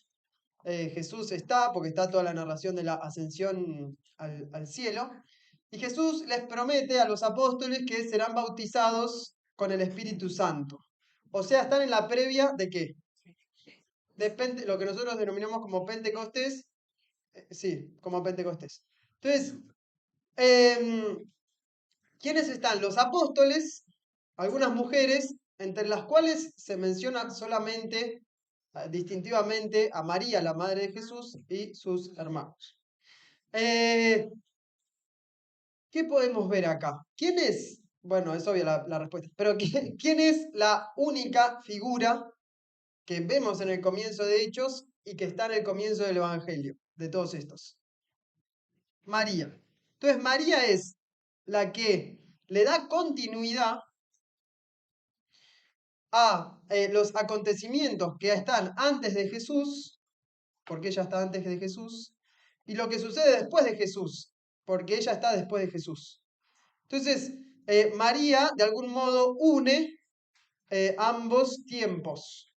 Jesús está, porque está toda la narración de la ascensión al cielo, y Jesús les promete a los apóstoles que serán bautizados con el Espíritu Santo. O sea, están en la previa de ¿qué? De lo que nosotros denominamos como Pentecostés, sí, como Pentecostés. Entonces, ¿quiénes están? Los apóstoles, algunas mujeres, entre las cuales se menciona solamente, distintivamente, a María, la madre de Jesús, y sus hermanos. ¿Qué podemos ver acá? ¿Quién es? Bueno, es obvia la respuesta, pero ¿quién es la única figura que vemos en el comienzo de Hechos y que está en el comienzo del Evangelio, de todos estos? María. Entonces, María es la que le da continuidad a los acontecimientos que están antes de Jesús, porque ella está antes de Jesús, y lo que sucede después de Jesús, porque ella está después de Jesús. Entonces, María de algún modo une ambos tiempos.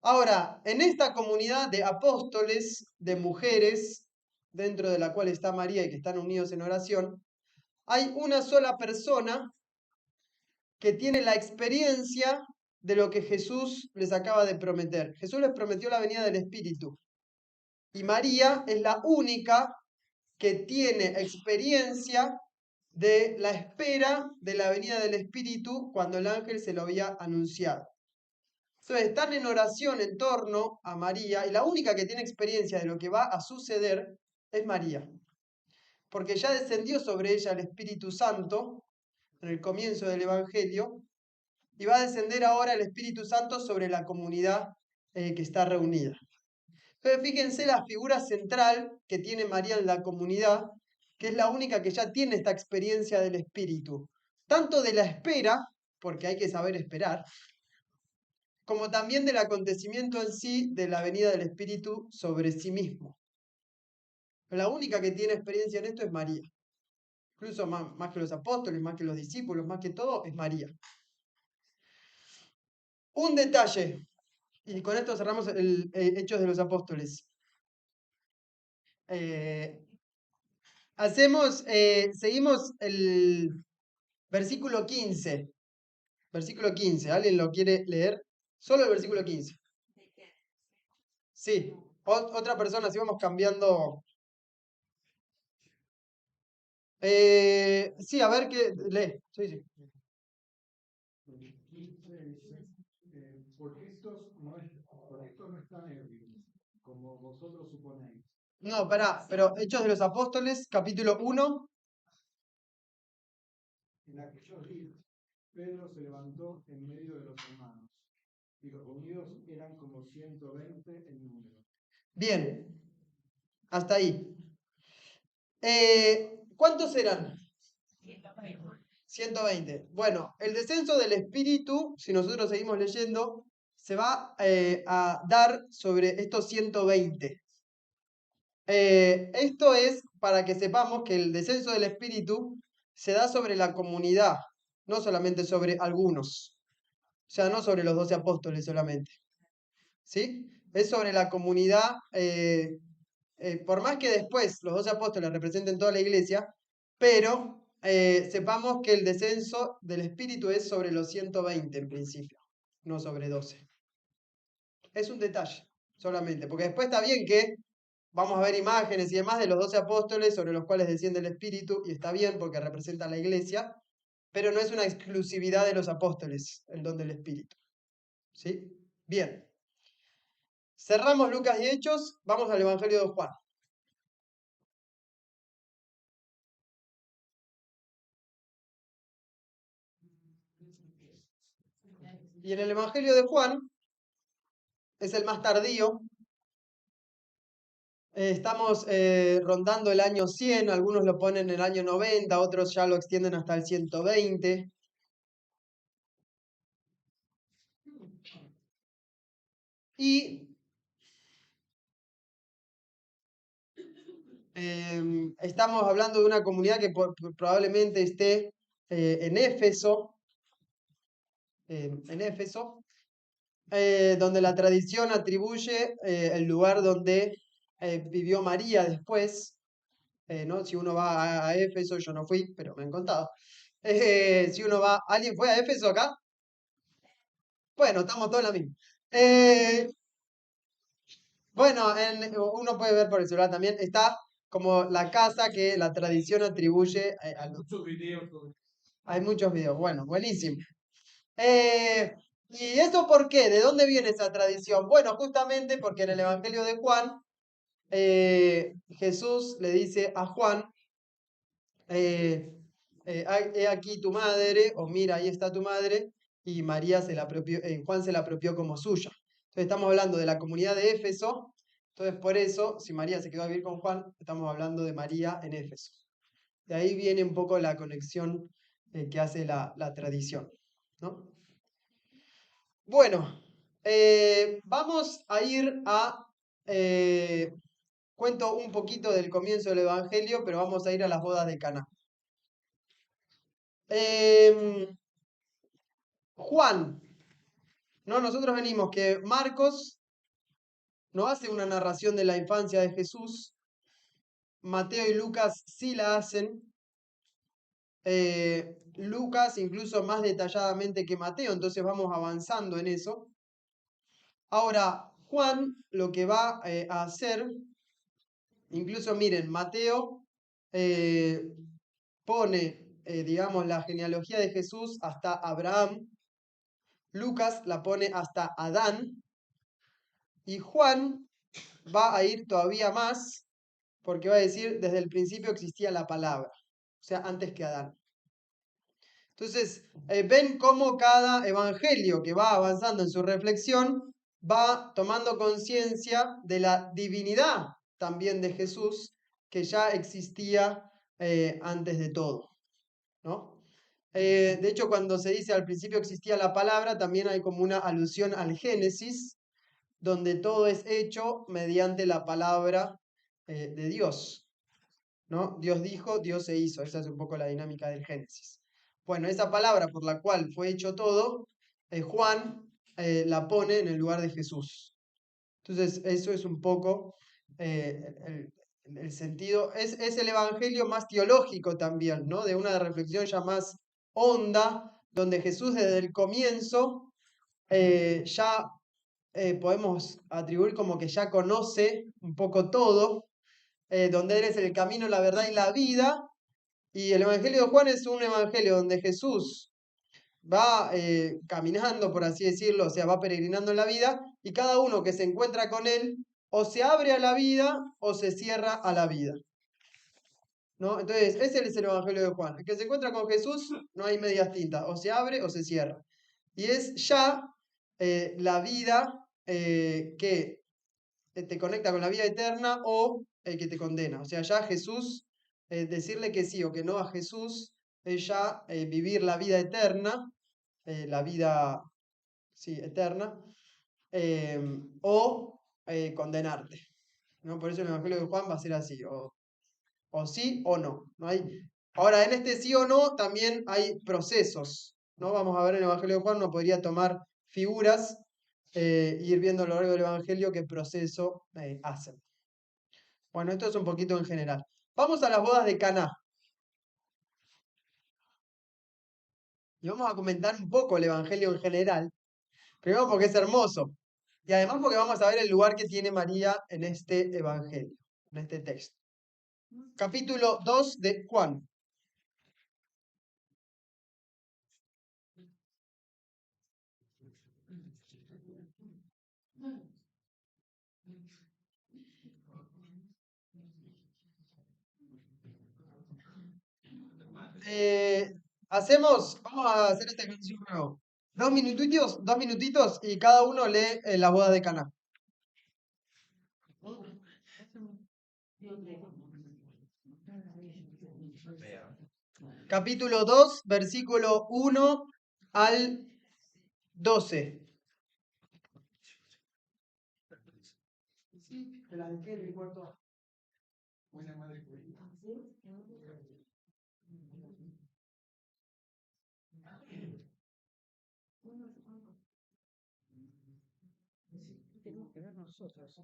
Ahora, en esta comunidad de apóstoles, de mujeres, dentro de la cual está María y que están unidos en oración, hay una sola persona que tiene la experiencia de lo que Jesús les acaba de prometer. Jesús les prometió la venida del Espíritu. Y María es la única que tiene experiencia de la espera de la venida del Espíritu cuando el ángel se lo había anunciado. Entonces están en oración en torno a María y la única que tiene experiencia de lo que va a suceder es María, porque ya descendió sobre ella el Espíritu Santo en el comienzo del Evangelio y va a descender ahora el Espíritu Santo sobre la comunidad que está reunida. Entonces fíjense la figura central que tiene María en la comunidad, que es la única que ya tiene esta experiencia del Espíritu, tanto de la espera, porque hay que saber esperar, como también del acontecimiento en sí de la venida del Espíritu sobre sí mismo. La única que tiene experiencia en esto es María. Incluso más que los apóstoles, más que los discípulos, más que todo, es María. Un detalle, y con esto cerramos el Hechos de los Apóstoles. Seguimos el versículo 15. Versículo 15. ¿Alguien lo quiere leer? Solo el versículo 15. Sí. Otra persona, si vamos cambiando. Sí, a ver qué. Lee. Sí, sí. Porque estos no están ebrios, como vosotros suponéis. No, pará, pero Hechos de los Apóstoles, capítulo 1. En aquellos días, Pedro se levantó en medio de los hermanos, y los unidos eran como 120 en número. Bien, hasta ahí. ¿Cuántos eran? 120. Bueno, el descenso del Espíritu, si nosotros seguimos leyendo, se va a dar sobre estos 120. Esto es para que sepamos que el descenso del Espíritu se da sobre la comunidad, no solamente sobre algunos. O sea, no sobre los 12 apóstoles solamente. ¿Sí? Es sobre la comunidad, por más que después los 12 apóstoles representen toda la iglesia, pero sepamos que el descenso del Espíritu es sobre los 120 en principio, no sobre 12. Es un detalle solamente, porque después está bien que vamos a ver imágenes y demás de los 12 apóstoles sobre los cuales desciende el Espíritu, y está bien porque representa a la iglesia, pero no es una exclusividad de los apóstoles el don del Espíritu. ¿Sí? Bien. Cerramos Lucas y Hechos, vamos al Evangelio de Juan. Y en el Evangelio de Juan, es el más tardío, estamos rondando el año 100, algunos lo ponen en el año 90, otros ya lo extienden hasta el 120. Y estamos hablando de una comunidad que probablemente esté en Éfeso, donde la tradición atribuye el lugar donde vivió María después, ¿no? Si uno va a Éfeso, yo no fui, pero me han contado. Si uno va, ¿alguien fue a Éfeso acá? Bueno, estamos todos en la misma. Bueno, uno puede ver por el celular también, está como la casa que la tradición atribuye a los... Muchos videos. Hay muchos videos, bueno, buenísimo. ¿Y eso por qué? ¿De dónde viene esa tradición? Bueno, justamente porque en el Evangelio de Juan, Jesús le dice a Juan, he aquí tu madre, o mira, ahí está tu madre, y María Juan se la apropió como suya. Entonces estamos hablando de la comunidad de Éfeso, entonces por eso, si María se quedó a vivir con Juan, estamos hablando de María en Éfeso. De ahí viene un poco la conexión que hace la tradición, ¿no? Bueno, vamos a ir a... cuento un poquito del comienzo del Evangelio, pero vamos a ir a las bodas de Caná. Juan, ¿no? Nosotros venimos que Marcos no hace una narración de la infancia de Jesús, Mateo y Lucas sí la hacen, Lucas incluso más detalladamente que Mateo, entonces vamos avanzando en eso. Ahora, Juan lo que va a hacer, incluso miren, Mateo pone, digamos, la genealogía de Jesús hasta Abraham, Lucas la pone hasta Adán, y Juan va a ir todavía más, porque va a decir, desde el principio existía la palabra, o sea, antes que Adán. Entonces, ven cómo cada evangelio que va avanzando en su reflexión va tomando conciencia de la divinidad también de Jesús, que ya existía antes de todo, ¿no? De hecho, cuando se dice al principio existía la palabra, también hay como una alusión al Génesis, donde todo es hecho mediante la palabra de Dios, ¿no? Dios dijo, Dios se hizo. Esa es un poco la dinámica del Génesis. Bueno, esa palabra por la cual fue hecho todo, Juan la pone en el lugar de Jesús. Entonces, eso es un poco el sentido. Es el evangelio más teológico también, ¿no? De una reflexión ya más honda, donde Jesús desde el comienzo ya podemos atribuir como que ya conoce un poco todo, donde Él es el camino, la verdad y la vida. Y el Evangelio de Juan es un evangelio donde Jesús va caminando, por así decirlo, o sea, va peregrinando en la vida, y cada uno que se encuentra con Él o se abre a la vida o se cierra a la vida, ¿no? Entonces, ese es el Evangelio de Juan. El que se encuentra con Jesús, no hay medias tintas, o se abre o se cierra. Y es ya la vida que te conecta con la vida eterna o que te condena. O sea, ya Jesús, decirle que sí o que no a Jesús, es ya vivir la vida eterna, la vida, sí, eterna, o condenarte, ¿no? Por eso el Evangelio de Juan va a ser así, o sí o no. No hay... Ahora, en este sí o no también hay procesos, ¿no? Vamos a ver en el Evangelio de Juan, uno podría tomar figuras e ir viendo a lo largo del Evangelio qué proceso hacen. Bueno, esto es un poquito en general. Vamos a las bodas de Caná. Y vamos a comentar un poco el Evangelio en general. Primero porque es hermoso. Y además porque vamos a ver el lugar que tiene María en este Evangelio, en este texto. Capítulo 2 de Juan. Vamos a hacer este ejercicio nuevo. 2 minutitos y cada uno lee la boda de Caná. Capítulo 2, versículo 1 al 12. Tenemos que ver nosotros.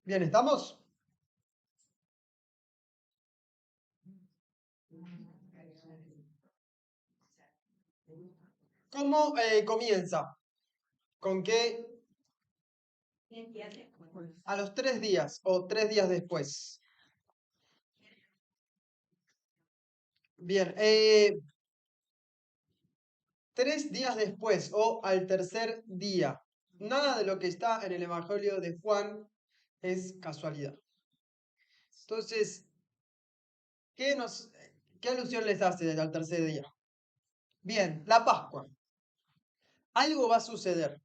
Bien, ¿estamos? ¿Cómo comienza? ¿Con qué? A los 3 días o 3 días después. Bien, 3 días después o al tercer día. Nada de lo que está en el Evangelio de Juan es casualidad. Entonces, ¿qué alusión les hace al tercer día? Bien, la Pascua. Algo va a suceder.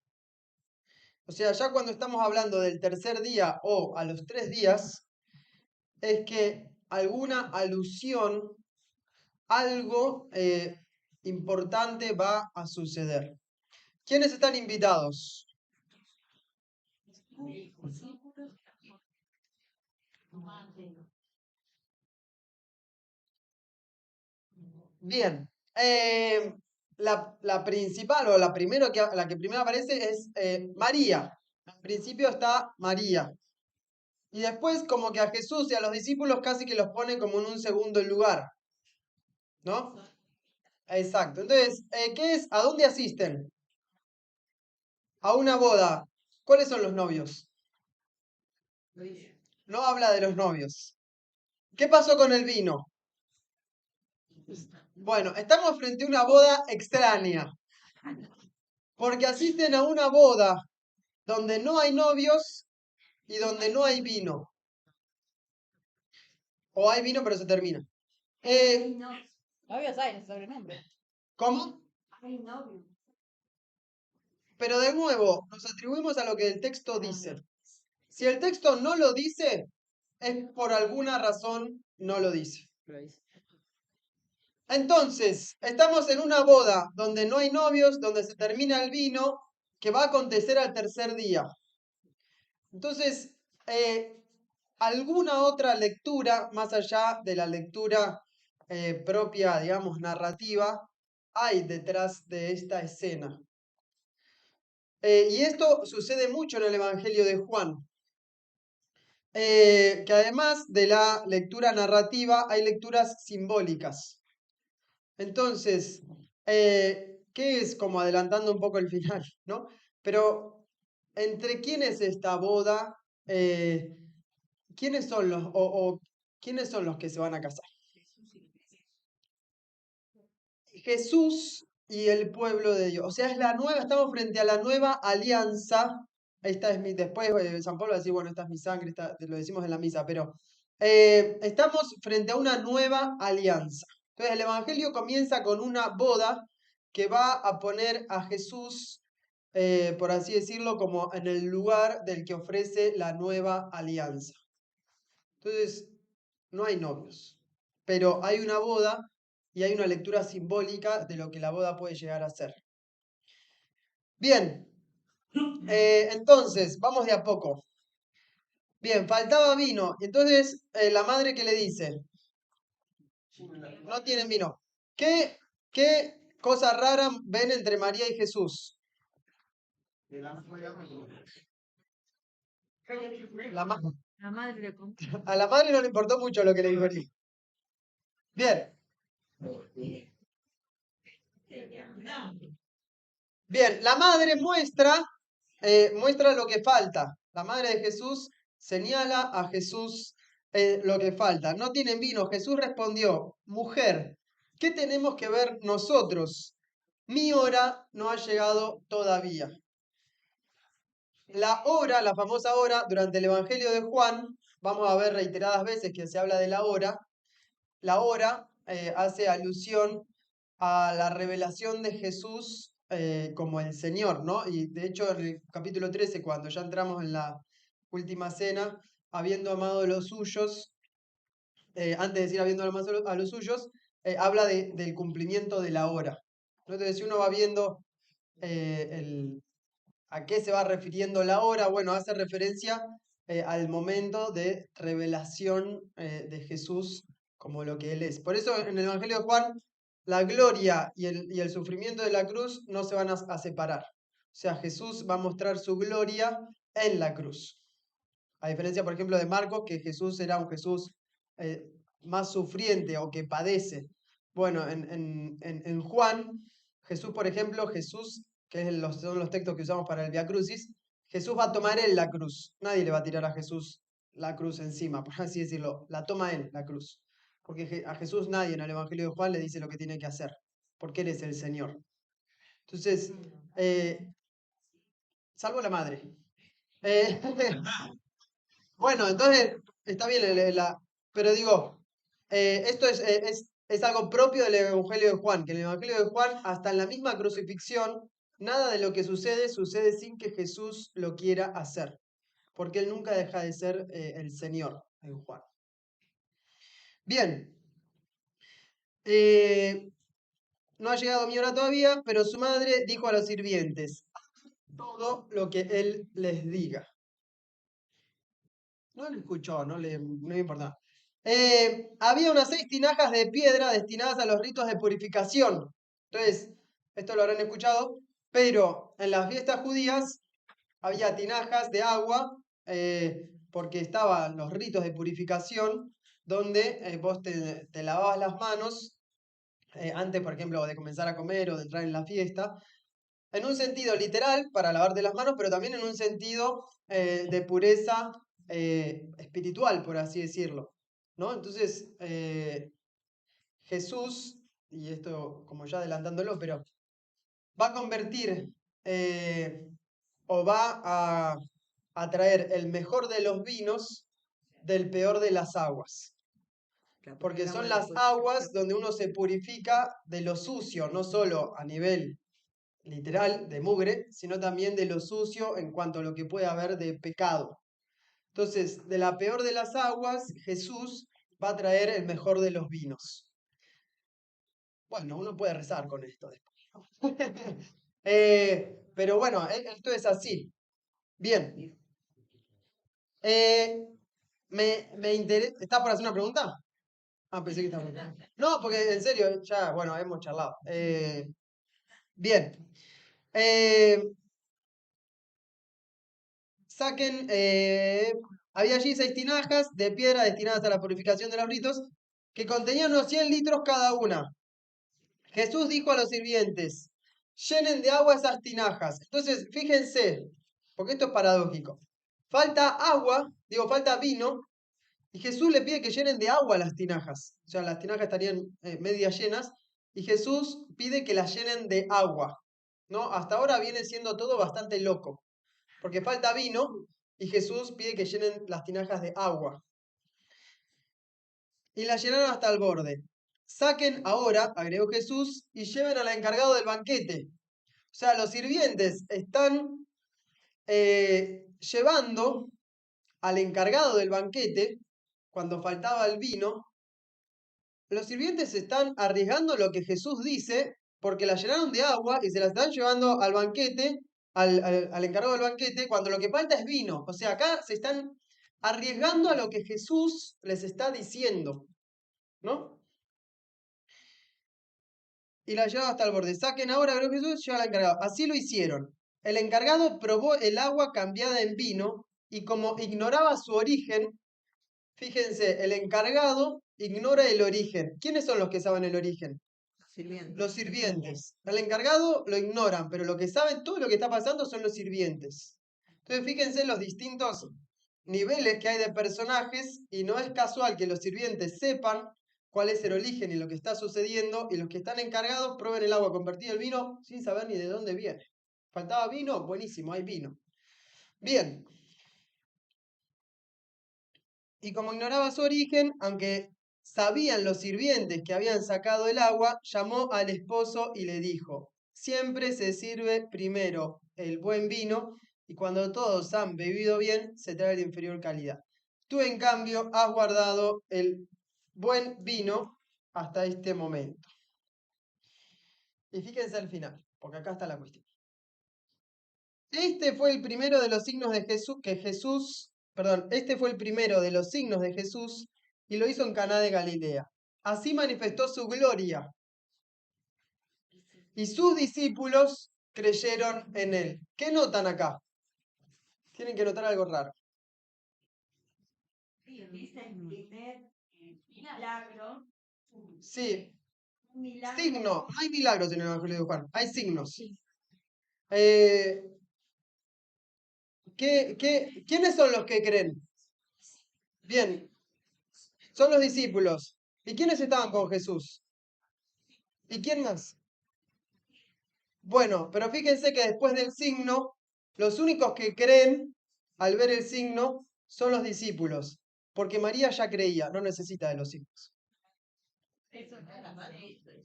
O sea, ya cuando estamos hablando del tercer día o a los 3 días, es que alguna alusión, algo importante va a suceder. ¿Quiénes están invitados? Bien. La principal o la que primero aparece es María. Al principio está María. Y después como que a Jesús y a los discípulos casi que los pone como en un segundo lugar. ¿No? Exacto. Entonces, ¿qué es? ¿A dónde asisten? A una boda. ¿Cuáles son los novios? No habla de los novios. ¿Qué pasó con el vino? Bueno, estamos frente a una boda extraña. Porque asisten a una boda donde no hay novios y donde no hay vino. O hay vino pero se termina. Novios hay, el sobrenombre. ¿Cómo? Hay novio. Pero de nuevo, nos atribuimos a lo que el texto dice. Si el texto no lo dice, es por alguna razón no lo dice. Entonces, estamos en una boda donde no hay novios, donde se termina el vino, que va a acontecer al tercer día. Entonces, alguna otra lectura, más allá de la lectura propia, digamos, narrativa, hay detrás de esta escena. Y esto sucede mucho en el Evangelio de Juan. Que además de la lectura narrativa, hay lecturas simbólicas. Entonces, ¿qué es? Como adelantando un poco el final, ¿no? Pero, ¿entre quién es esta boda? ¿Quiénes son quiénes son los que se van a casar? Jesús y el pueblo de Dios. O sea, estamos frente a la nueva alianza. Esta es después San Pablo va a decir, bueno, esta es mi sangre, lo decimos en la misa, pero estamos frente a una nueva alianza. Entonces el Evangelio comienza con una boda que va a poner a Jesús, por así decirlo, como en el lugar del que ofrece la nueva alianza. Entonces, no hay novios, pero hay una boda y hay una lectura simbólica de lo que la boda puede llegar a ser. Bien, entonces, vamos de a poco. Bien, faltaba vino. Entonces, la madre, ¿qué le dice? No tienen vino. ¿Qué cosa rara ven entre María y Jesús? La madre le contó. A la madre no le importó mucho lo que le dijo el hijo. Bien. Bien, la madre muestra lo que falta. La madre de Jesús señala a Jesús lo que falta. No tienen vino. Jesús respondió, mujer, ¿qué tenemos que ver nosotros? Mi hora no ha llegado todavía. La hora, la famosa hora, durante el Evangelio de Juan, vamos a ver reiteradas veces que se habla de la hora. La hora hace alusión a la revelación de Jesús como el Señor, ¿no? Y de hecho en el capítulo 13, cuando ya entramos en la última cena, habiendo amado a los suyos, antes de decir habiendo amado a los suyos, habla del cumplimiento de la hora. Entonces, si uno va viendo a qué se va refiriendo la hora, bueno, hace referencia al momento de revelación de Jesús como lo que Él es. Por eso en el Evangelio de Juan, la gloria y el sufrimiento de la cruz no se van a separar. O sea, Jesús va a mostrar su gloria en la cruz. A diferencia, por ejemplo, de Marcos, que Jesús era un Jesús eh, más sufriente o que padece. Bueno, en Juan, Jesús, por ejemplo, Jesús, que son los textos que usamos para el Vía Crucis, Jesús va a tomar él la cruz. Nadie le va a tirar a Jesús la cruz encima, por así decirlo. La toma él, la cruz. Porque a Jesús nadie en el Evangelio de Juan le dice lo que tiene que hacer, porque él es el Señor. Entonces, salvo la madre. Eh, bueno, entonces, está bien, pero digo, esto es algo propio del Evangelio de Juan, que en el Evangelio de Juan, hasta en la misma crucifixión, nada de lo que sucede sin que Jesús lo quiera hacer, porque él nunca deja de ser el Señor en Juan. Bien, no ha llegado mi hora todavía, pero su madre dijo a los sirvientes, todo lo que él les diga. No le escuchó, no le importaba. Había unas 6 tinajas de piedra destinadas a los ritos de purificación. Entonces, esto lo habrán escuchado, pero en las fiestas judías había tinajas de agua, porque estaban los ritos de purificación, donde vos te lavabas las manos, antes, por ejemplo, de comenzar a comer o de entrar en la fiesta, en un sentido literal, para lavarte las manos, pero también en un sentido de pureza espiritual, por así decirlo, ¿no? Entonces, Jesús, y esto como ya adelantándolo, pero va a convertir o va a traer el mejor de los vinos del peor de las aguas. Porque son las aguas donde uno se purifica de lo sucio, no solo a nivel literal de mugre, sino también de lo sucio en cuanto a lo que puede haber de pecado. Entonces, de la peor de las aguas, Jesús va a traer el mejor de los vinos. Bueno, uno puede rezar con esto después, ¿no? Pero bueno, esto es así. Bien. Me interesa. ¿Estás por hacer una pregunta? Ah, pensé que estaba. No, porque en serio, ya, bueno, hemos charlado. Bien. Saquen, había allí 6 tinajas de piedra destinadas a la purificación de los ritos, que contenían unos 100 litros cada una. Jesús dijo a los sirvientes, llenen de agua esas tinajas. Entonces, fíjense, porque esto es paradójico. Falta agua, falta vino, y Jesús le pide que llenen de agua las tinajas. O sea, las tinajas estarían media llenas, y Jesús pide que las llenen de agua, ¿no? Hasta ahora viene siendo todo bastante loco, porque falta vino, y Jesús pide que llenen las tinajas de agua. Y las llenaron hasta el borde. Saquen ahora, agregó Jesús, y lleven al encargado del banquete. O sea, los sirvientes están llevando al encargado del banquete, cuando faltaba el vino, los sirvientes están arriesgando lo que Jesús dice, porque la llenaron de agua y se la están llevando al banquete, al encargado del banquete, cuando lo que falta es vino. O sea, acá se están arriesgando a lo que Jesús les está diciendo, ¿no? Y la llevaron hasta el borde. Saquen ahora, creo Jesús, lleva al encargado. Así lo hicieron. El encargado probó el agua cambiada en vino y como ignoraba su origen, fíjense, el encargado ignora el origen. ¿Quiénes son los que saben el origen? Los sirvientes. El encargado lo ignoran, pero lo que saben, todo lo que está pasando son los sirvientes. Entonces, fíjense los distintos niveles que hay de personajes y no es casual que los sirvientes sepan cuál es el origen y lo que está sucediendo y los que están encargados prueben el agua convertida en vino sin saber ni de dónde viene. ¿Faltaba vino? Buenísimo, hay vino. Bien. Y como ignoraba su origen, aunque sabían los sirvientes que habían sacado el agua, llamó al esposo y le dijo, siempre se sirve primero el buen vino y cuando todos han bebido bien, se trae de inferior calidad. Tú, en cambio, has guardado el buen vino hasta este momento. Y fíjense al final, porque acá está la cuestión. Este fue el primero de los signos de Jesús, este fue el primero de los signos de Jesús y lo hizo en Caná de Galilea. Así manifestó su gloria. Y sus discípulos creyeron en él. ¿Qué notan acá? Tienen que notar algo raro. dice el primer milagro. Sí, Un milagro. signo. No hay milagros en el Evangelio de Juan, hay signos. Eh, ¿Quiénes son los que creen? Bien, son los discípulos. ¿Y quiénes estaban con Jesús? ¿Y quién más? Bueno, pero fíjense que después del signo, los únicos que creen al ver el signo son los discípulos, porque María ya creía, no necesita de los signos. Eso es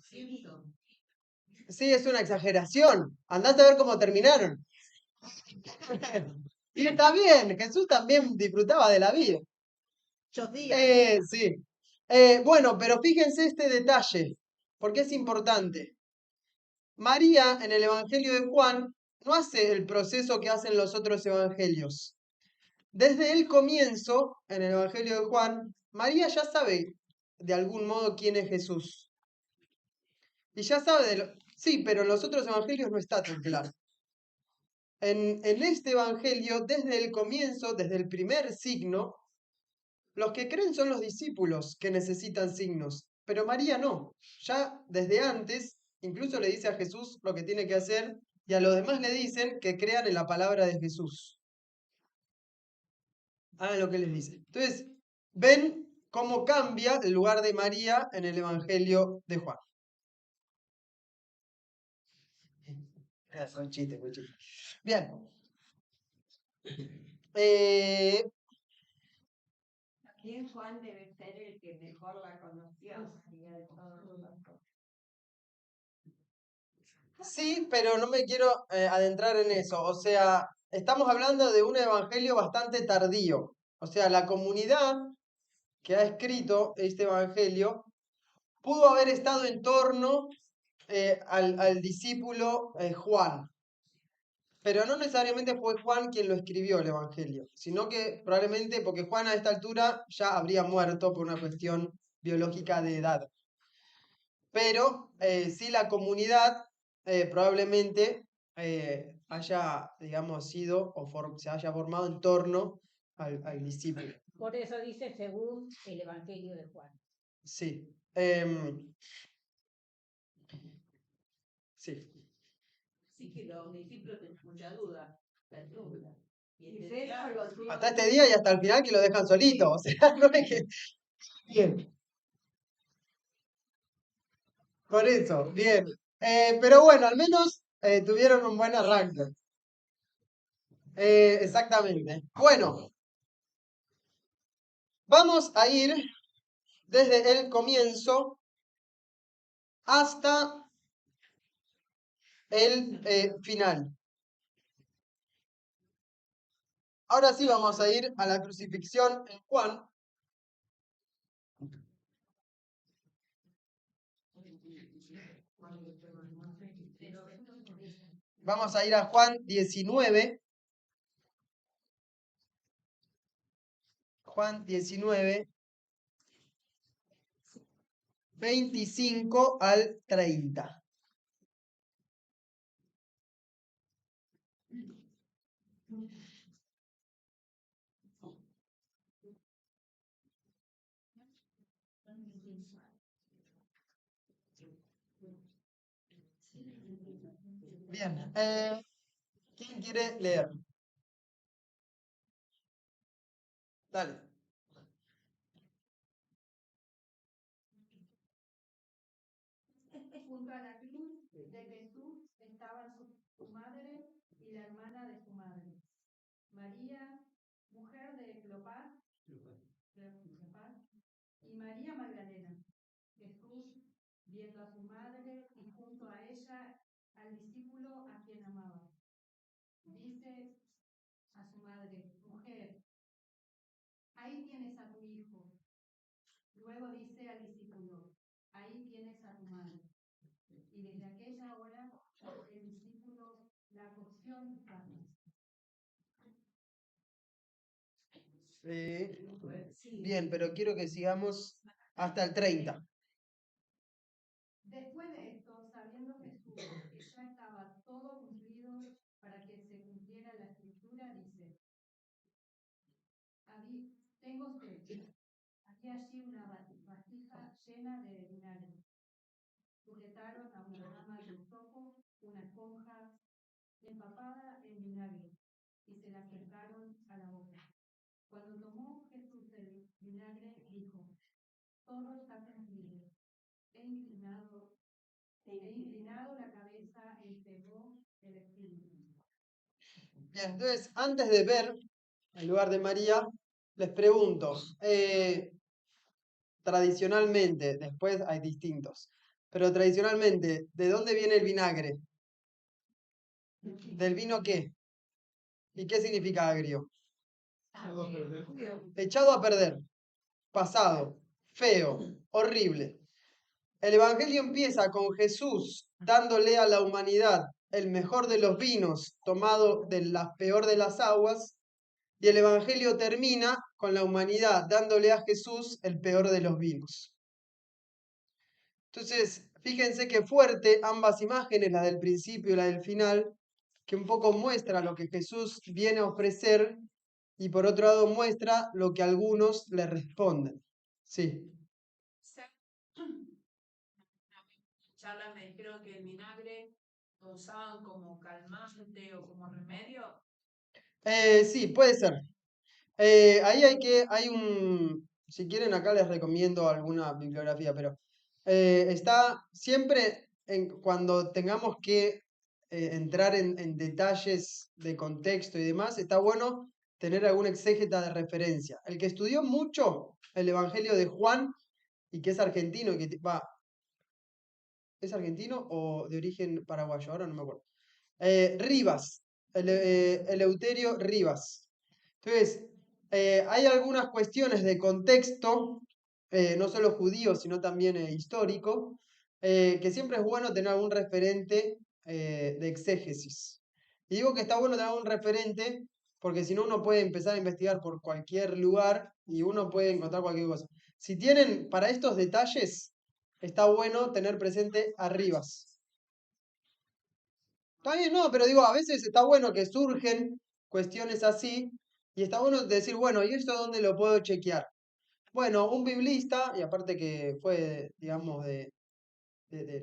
cierto. Sí, es una exageración. Andate a ver cómo terminaron. Y está bien, Jesús también disfrutaba de la vida. Muchos días. Sí. Bueno, pero fíjense este detalle, porque es importante. María en el Evangelio de Juan no hace el proceso que hacen los otros evangelios. Desde el comienzo, en el Evangelio de Juan, María ya sabe de algún modo quién es Jesús. Y ya sabe de lo... Sí, pero en los otros evangelios no está tan claro. En este evangelio, desde el comienzo, desde el primer signo, los que creen son los discípulos que necesitan signos, pero María no. Ya desde antes, incluso le dice a Jesús lo que tiene que hacer y a los demás le dicen que crean en la palabra de Jesús. Hagan lo que les dice. Entonces, ven cómo cambia el lugar de María en el Evangelio de Juan. Son chistes, muy chistes. Bien. También Juan debe ser el que mejor la conoció, María, de todos los apóstoles. Sí, pero no me quiero adentrar en eso. O sea, estamos hablando de un evangelio bastante tardío. O sea, la comunidad que ha escrito este evangelio pudo haber estado en torno al discípulo Juan. Pero no necesariamente fue Juan quien lo escribió el evangelio, sino que probablemente porque Juan a esta altura ya habría muerto por una cuestión biológica de edad. Pero sí la comunidad probablemente haya, digamos, sido o se haya formado en torno al discípulo. Por eso dice según el Evangelio de Juan. Sí. Sí. Sí que los discípulos tienen mucha duda. La duda. Hasta este día y hasta el final que lo dejan solito. O sea, no es que... Bien. Por eso, bien. Pero bueno, al menos tuvieron un buen arranque. Exactamente. Bueno, vamos a ir desde el comienzo hasta el final. Ahora sí vamos a ir a la crucifixión en Juan. Vamos a ir a Juan 19. Juan 19, 25 al 30. Bien, ¿quién quiere leer? Dale. Junto a la cruz de Jesús estaban su madre y la hermana de su madre, María, mujer de Cleofás, y María Magdalena. Jesús, viendo a su madre y junto a ella al discípulo a quien amaba, dice a su madre: mujer, ahí tienes a tu hijo. Luego dice al discípulo: ahí tienes a tu madre. Y desde aquella hora el discípulo la acogió en su casa. Bien, pero quiero que sigamos hasta el 30. Después de esto, sabiendo Jesús que ya estaba todo cumplido para que se cumpliera la escritura, dice: tengo sed. dejé allí una vasija llena de vinagre. Sujetaron a una rama de hisopo una esponja empapada en vinagre y se la acercaron a la boca. Cuando tomó Jesús el vinagre, dijo: todo está cumplido. He inclinado la cabeza, entregó el espíritu. Bien, entonces, antes de ver el lugar de María, les pregunto, tradicionalmente, después hay distintos, pero tradicionalmente, ¿de dónde viene el vinagre? ¿Del vino qué? ¿Y qué significa agrio? Echado a perder, pasado, feo, horrible. El Evangelio empieza con Jesús dándole a la humanidad el mejor de los vinos tomado de la peor de las aguas, y el Evangelio termina con la humanidad dándole a Jesús el peor de los vinos. Entonces, fíjense qué fuerte ambas imágenes, la del principio y la del final, que un poco muestra lo que Jesús viene a ofrecer y por otro lado muestra lo que algunos le responden. Sí. Charlas me dijeron que el vinagre lo usaban como calmante o como remedio. Sí, puede ser. Ahí hay un, si quieren acá les recomiendo alguna bibliografía, pero está siempre cuando tengamos que entrar en detalles de contexto y demás, está bueno tener algún exégeta de referencia. El que estudió mucho el Evangelio de Juan y que es argentino, y que ¿es argentino o de origen paraguayo? Ahora no me acuerdo. Rivas, Eleuterio Rivas. Entonces, hay algunas cuestiones de contexto, no solo judío, sino también histórico, que siempre es bueno tener algún referente de exégesis. Y digo que está bueno tener algún referente porque si no uno puede empezar a investigar por cualquier lugar y uno puede encontrar cualquier cosa. Si tienen para estos detalles, está bueno tener presente a Rivas. Está bien, no, pero digo, a veces está bueno que surgen cuestiones así y está bueno decir, bueno, ¿y esto dónde lo puedo chequear? Bueno, un biblista, y aparte que fue, digamos, de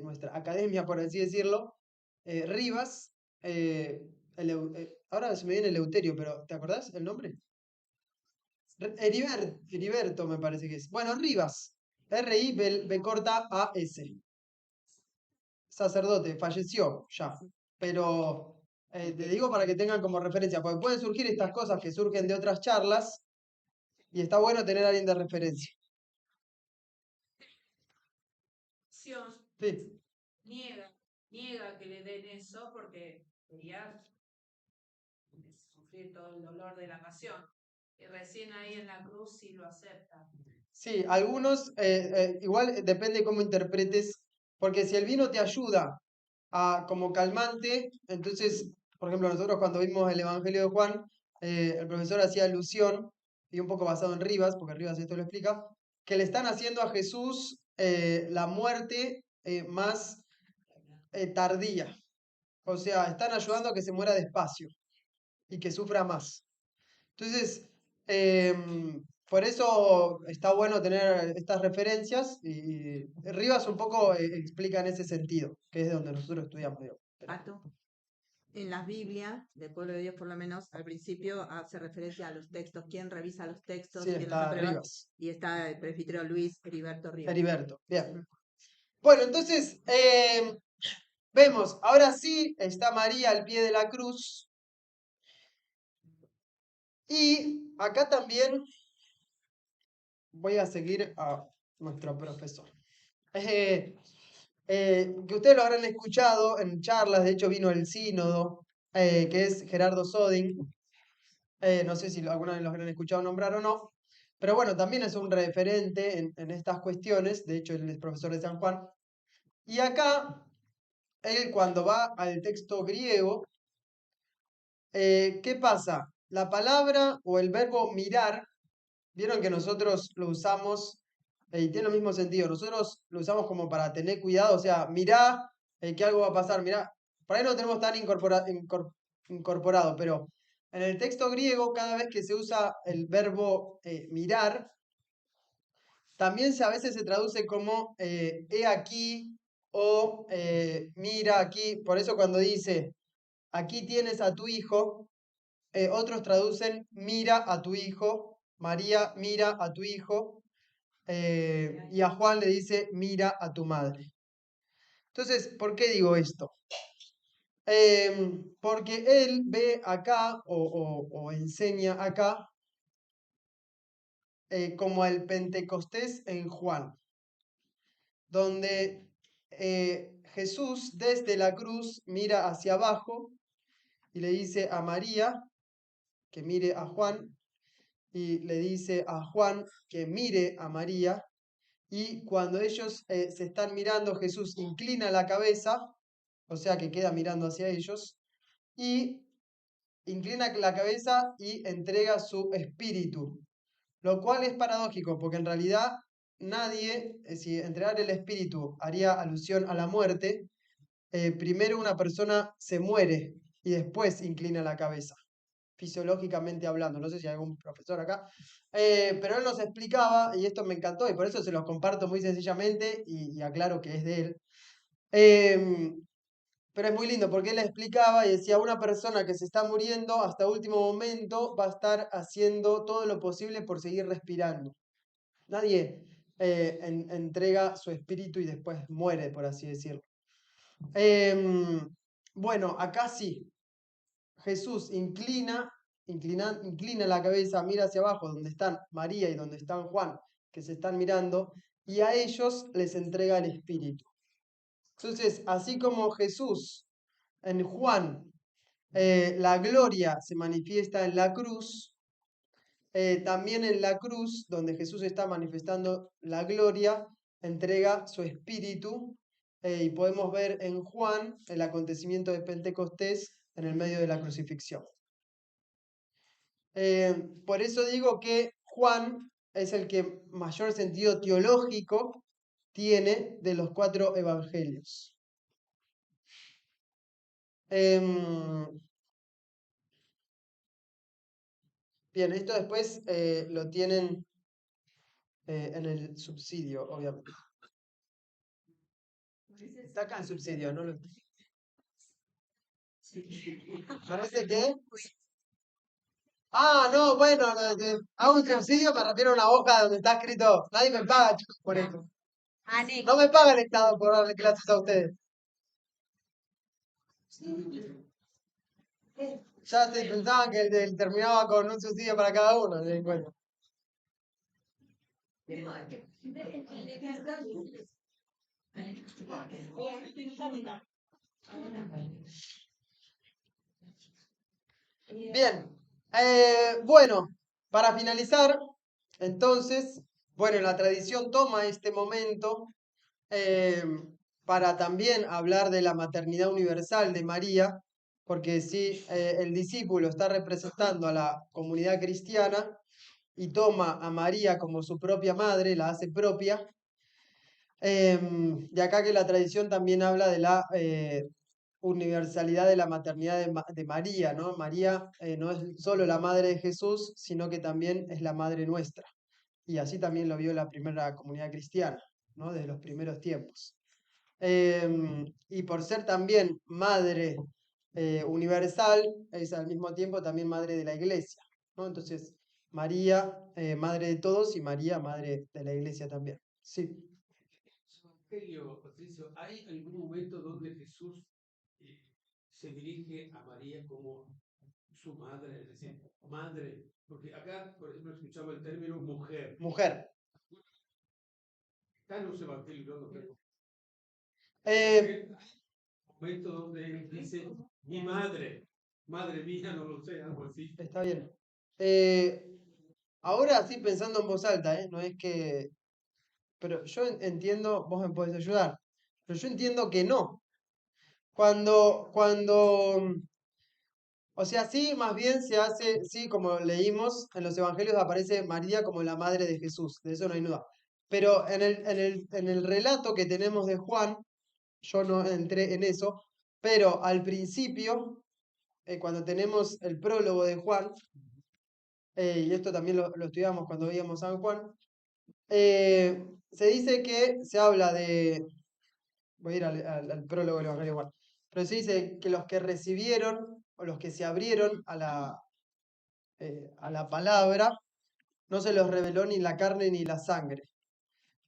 nuestra academia, por así decirlo, Rivas, ahora se me viene Eleuterio, pero ¿te acordás el nombre? Heriberto me parece que es. Bueno, Rivas, R-I-B-A-S. Sacerdote, falleció ya, pero te digo para que tengan como referencia, porque pueden surgir estas cosas que surgen de otras charlas y está bueno tener a alguien de referencia. Sí. Niega que le den eso porque quería sufrir todo el dolor de la pasión. Y recién ahí en la cruz sí lo acepta. Sí, algunos, igual depende cómo interpretes, porque si el vino te ayuda como calmante, entonces, por ejemplo, nosotros cuando vimos el Evangelio de Juan, el profesor hacía alusión, y un poco basado en Rivas, porque Rivas esto lo explica, que le están haciendo a Jesús la muerte más tardía. O sea, están ayudando a que se muera despacio y que sufra más. Entonces, por eso está bueno tener estas referencias y Rivas un poco explica en ese sentido, que es de donde nosotros estudiamos. Pato, en las Biblias del pueblo de Dios, por lo menos al principio hace referencia a los textos, quién revisa los textos, Sí, quién los está aprueba, Rivas. y está el presbítero Luis Heriberto Rivas. Heriberto, bien. Bueno, entonces vemos, ahora sí está María al pie de la cruz. Y acá también voy a seguir a nuestro profesor. Que ustedes lo habrán escuchado en charlas, de hecho vino el sínodo, que es Gerardo Soding. No sé si alguna vez los habrán escuchado nombrar o no, pero bueno, también es un referente en estas cuestiones, de hecho él es profesor de San Juan. Y acá, él cuando va al texto griego, ¿qué pasa? La palabra o el verbo mirar, vieron que nosotros lo usamos y tiene el mismo sentido. Nosotros lo usamos como para tener cuidado, o sea, mirá que algo va a pasar, mirá. Por ahí no lo tenemos tan incorporado, pero en el texto griego, cada vez que se usa el verbo mirar, También a veces se traduce como he aquí o mira aquí. Por eso cuando dice aquí tienes a tu hijo, otros traducen mira a tu hijo, María mira a tu hijo, y a Juan le dice mira a tu madre. Entonces, ¿por qué digo esto? Porque él ve acá o enseña acá como el Pentecostés en Juan, donde Jesús desde la cruz mira hacia abajo y le dice a María que mire a Juan y le dice a Juan que mire a María, y cuando ellos se están mirando, Jesús inclina la cabeza, o sea que queda mirando hacia ellos, y inclina la cabeza y entrega su espíritu, lo cual es paradójico, porque en realidad nadie, si entregar el espíritu haría alusión a la muerte, primero una persona se muere y después inclina la cabeza, fisiológicamente hablando. No sé si hay algún profesor acá, pero él nos explicaba, y esto me encantó, y por eso se los comparto muy sencillamente y aclaro que es de él. Pero es muy lindo porque él explicaba y decía, una persona que se está muriendo hasta último momento va a estar haciendo todo lo posible por seguir respirando. Nadie entrega su espíritu y después muere, por así decirlo. Bueno, acá sí. Jesús inclina la cabeza, mira hacia abajo, donde están María y donde están Juan, que se están mirando, y a ellos les entrega el espíritu. Entonces, así como Jesús en Juan, la gloria se manifiesta en la cruz, también en la cruz, donde Jesús está manifestando la gloria, entrega su espíritu, y podemos ver en Juan el acontecimiento de Pentecostés en el medio de la crucifixión. Por eso digo que Juan es el que mayor sentido teológico tiene de los 4 evangelios. Bien, esto después lo tienen en el subsidio, obviamente. Está acá el subsidio, ¿no? Parece que... Ah, no, bueno, hago un subsidio, me refiero a una hoja donde está escrito, nadie me paga, chicos, por esto. No me paga el Estado por darle clases a ustedes. Ya se pensaban que terminaba con un subsidio para cada uno. Bueno. Bien, bueno, para finalizar, entonces, bueno, la tradición toma este momento para también hablar de la maternidad universal de María, porque si el discípulo está representando a la comunidad cristiana y toma a María como su propia madre, la hace propia, de acá que la tradición también habla de la universalidad de la maternidad de María, ¿no? María no es solo la madre de Jesús, sino que también es la madre nuestra. Y así también lo vio la primera comunidad cristiana, ¿no? Desde los primeros tiempos. Y por ser también madre universal, es al mismo tiempo también madre de la iglesia, ¿no? Entonces, María, madre de todos, y María, madre de la iglesia también. Sí. Evangelio, Patricio, ¿hay algún momento donde Jesús se dirige a María como su madre? Es decir, madre, porque acá, por ejemplo, escuchaba el término mujer. Mujer. Está en los evangelios, no creo. Eh, Momento donde él dice, mi madre mía, no lo sé, algo así. Está bien. Ahora sí pensando en voz alta, no es que... Pero yo entiendo, vos me podés ayudar, pero yo entiendo que no. Cuando, o sea, sí, más bien se hace, sí, como leímos en los evangelios aparece María como la madre de Jesús, de eso no hay duda. Pero en el relato que tenemos de Juan, yo no entré en eso, pero al principio, cuando tenemos el prólogo de Juan, y esto también lo estudiamos cuando veíamos San Juan, Se dice que se habla de, voy a ir al prólogo del Evangelio de Juan, pero se dice que los que recibieron o los que se abrieron a la palabra, no se los reveló ni la carne ni la sangre.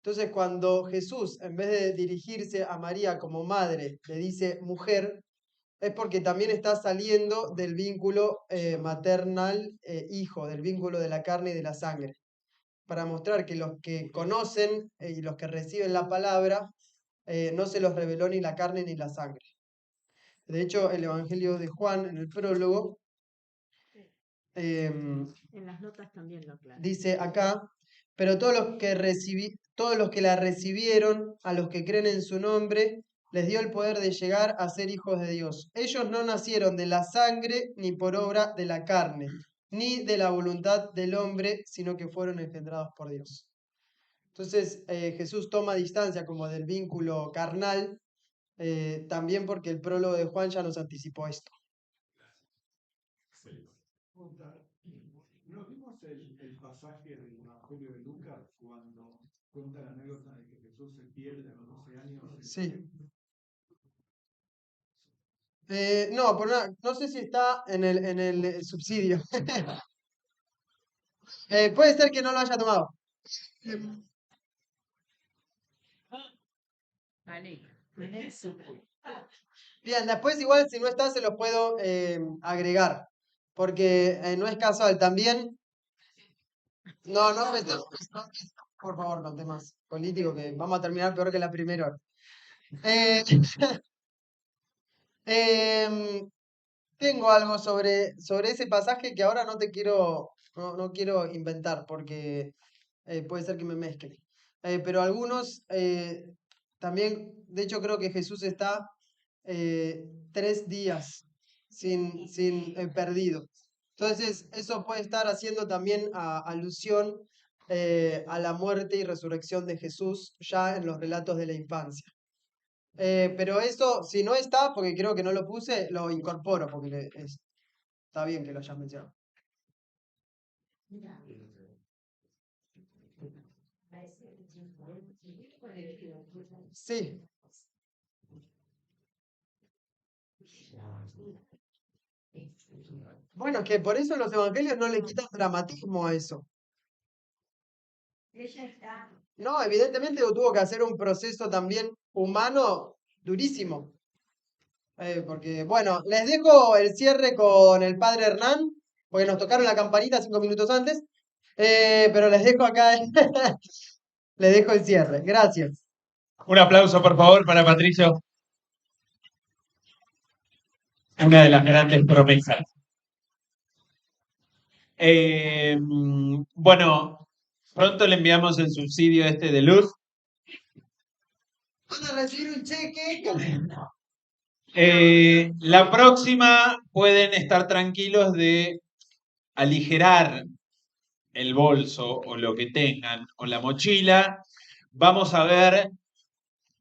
Entonces, cuando Jesús, en vez de dirigirse a María como madre, le dice mujer, es porque también está saliendo del vínculo maternal hijo, del vínculo de la carne y de la sangre, para mostrar que los que conocen y los que reciben la palabra, no se los reveló ni la carne ni la sangre. De hecho, el Evangelio de Juan, en el prólogo, En las notas también lo aclaro. dice acá, pero todos los que la recibieron, a los que creen en su nombre, les dio el poder de llegar a ser hijos de Dios. Ellos no nacieron de la sangre ni por obra de la carne, ni de la voluntad del hombre, sino que fueron engendrados por Dios. Entonces Jesús toma distancia como del vínculo carnal, también porque el prólogo de Juan ya nos anticipó esto. ¿No vimos el pasaje del Evangelio de Lucas cuando cuenta la anécdota de que Jesús se pierde a los 12 años? Sí. No, no sé si está en el subsidio. Puede ser que no lo haya tomado. Bien, después igual si no está se lo puedo agregar, porque no es casual. También, no, por favor, con temas políticos que vamos a terminar peor que la primera hora. Em, Tengo algo sobre ese pasaje que ahora no quiero inventar porque puede ser que me mezcle. Pero algunos también, de hecho creo que Jesús está 3 días sin perdido. Entonces, eso puede estar haciendo también alusión a la muerte y resurrección de Jesús ya en los relatos de la infancia. Pero eso, si no está, porque creo que no lo puse, lo incorporo, porque está bien que lo hayas mencionado. Sí. Bueno, que por eso los evangelios no le quitan dramatismo a eso. No, evidentemente tuvo que hacer un proceso también humano durísimo. Porque, bueno, les dejo el cierre con el padre Hernán, porque nos tocaron la campanita 5 minutos antes. Pero les dejo acá, les dejo el cierre. Gracias. Un aplauso, por favor, para Patricio. Una de las grandes promesas. Bueno, pronto le enviamos el subsidio de luz. Van a recibir un cheque. La próxima pueden estar tranquilos de aligerar el bolso o lo que tengan o la mochila. Vamos a ver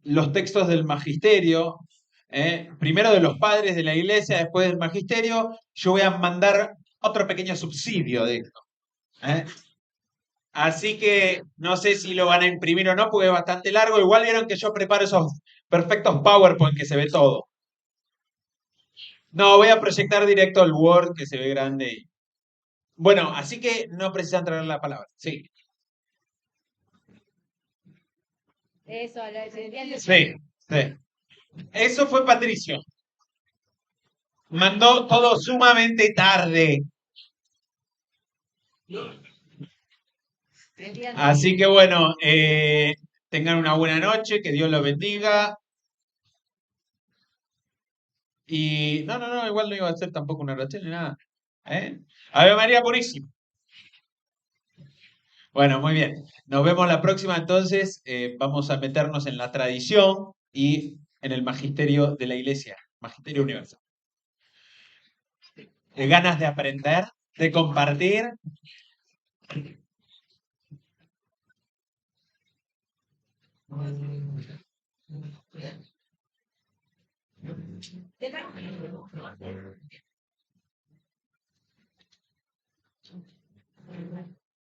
los textos del magisterio, primero de los padres de la iglesia, después del magisterio. Yo voy a mandar otro pequeño subsidio de esto. Así que no sé si lo van a imprimir o no, porque es bastante largo. Igual vieron que yo preparo esos perfectos PowerPoint que se ve todo. No, voy a proyectar directo el Word que se ve grande. Bueno, así que no precisan traer la palabra. Sí. Eso, Sí, sí. Eso fue Patricio. Mandó todo sumamente tarde. Así que bueno, tengan una buena noche, que Dios los bendiga. Y no, igual no iba a hacer tampoco una oración ni nada. Ave María Purísima. Bueno, muy bien. Nos vemos la próxima entonces. Vamos a meternos en la tradición y en el magisterio de la Iglesia, magisterio universal. Ganas de aprender, de compartir.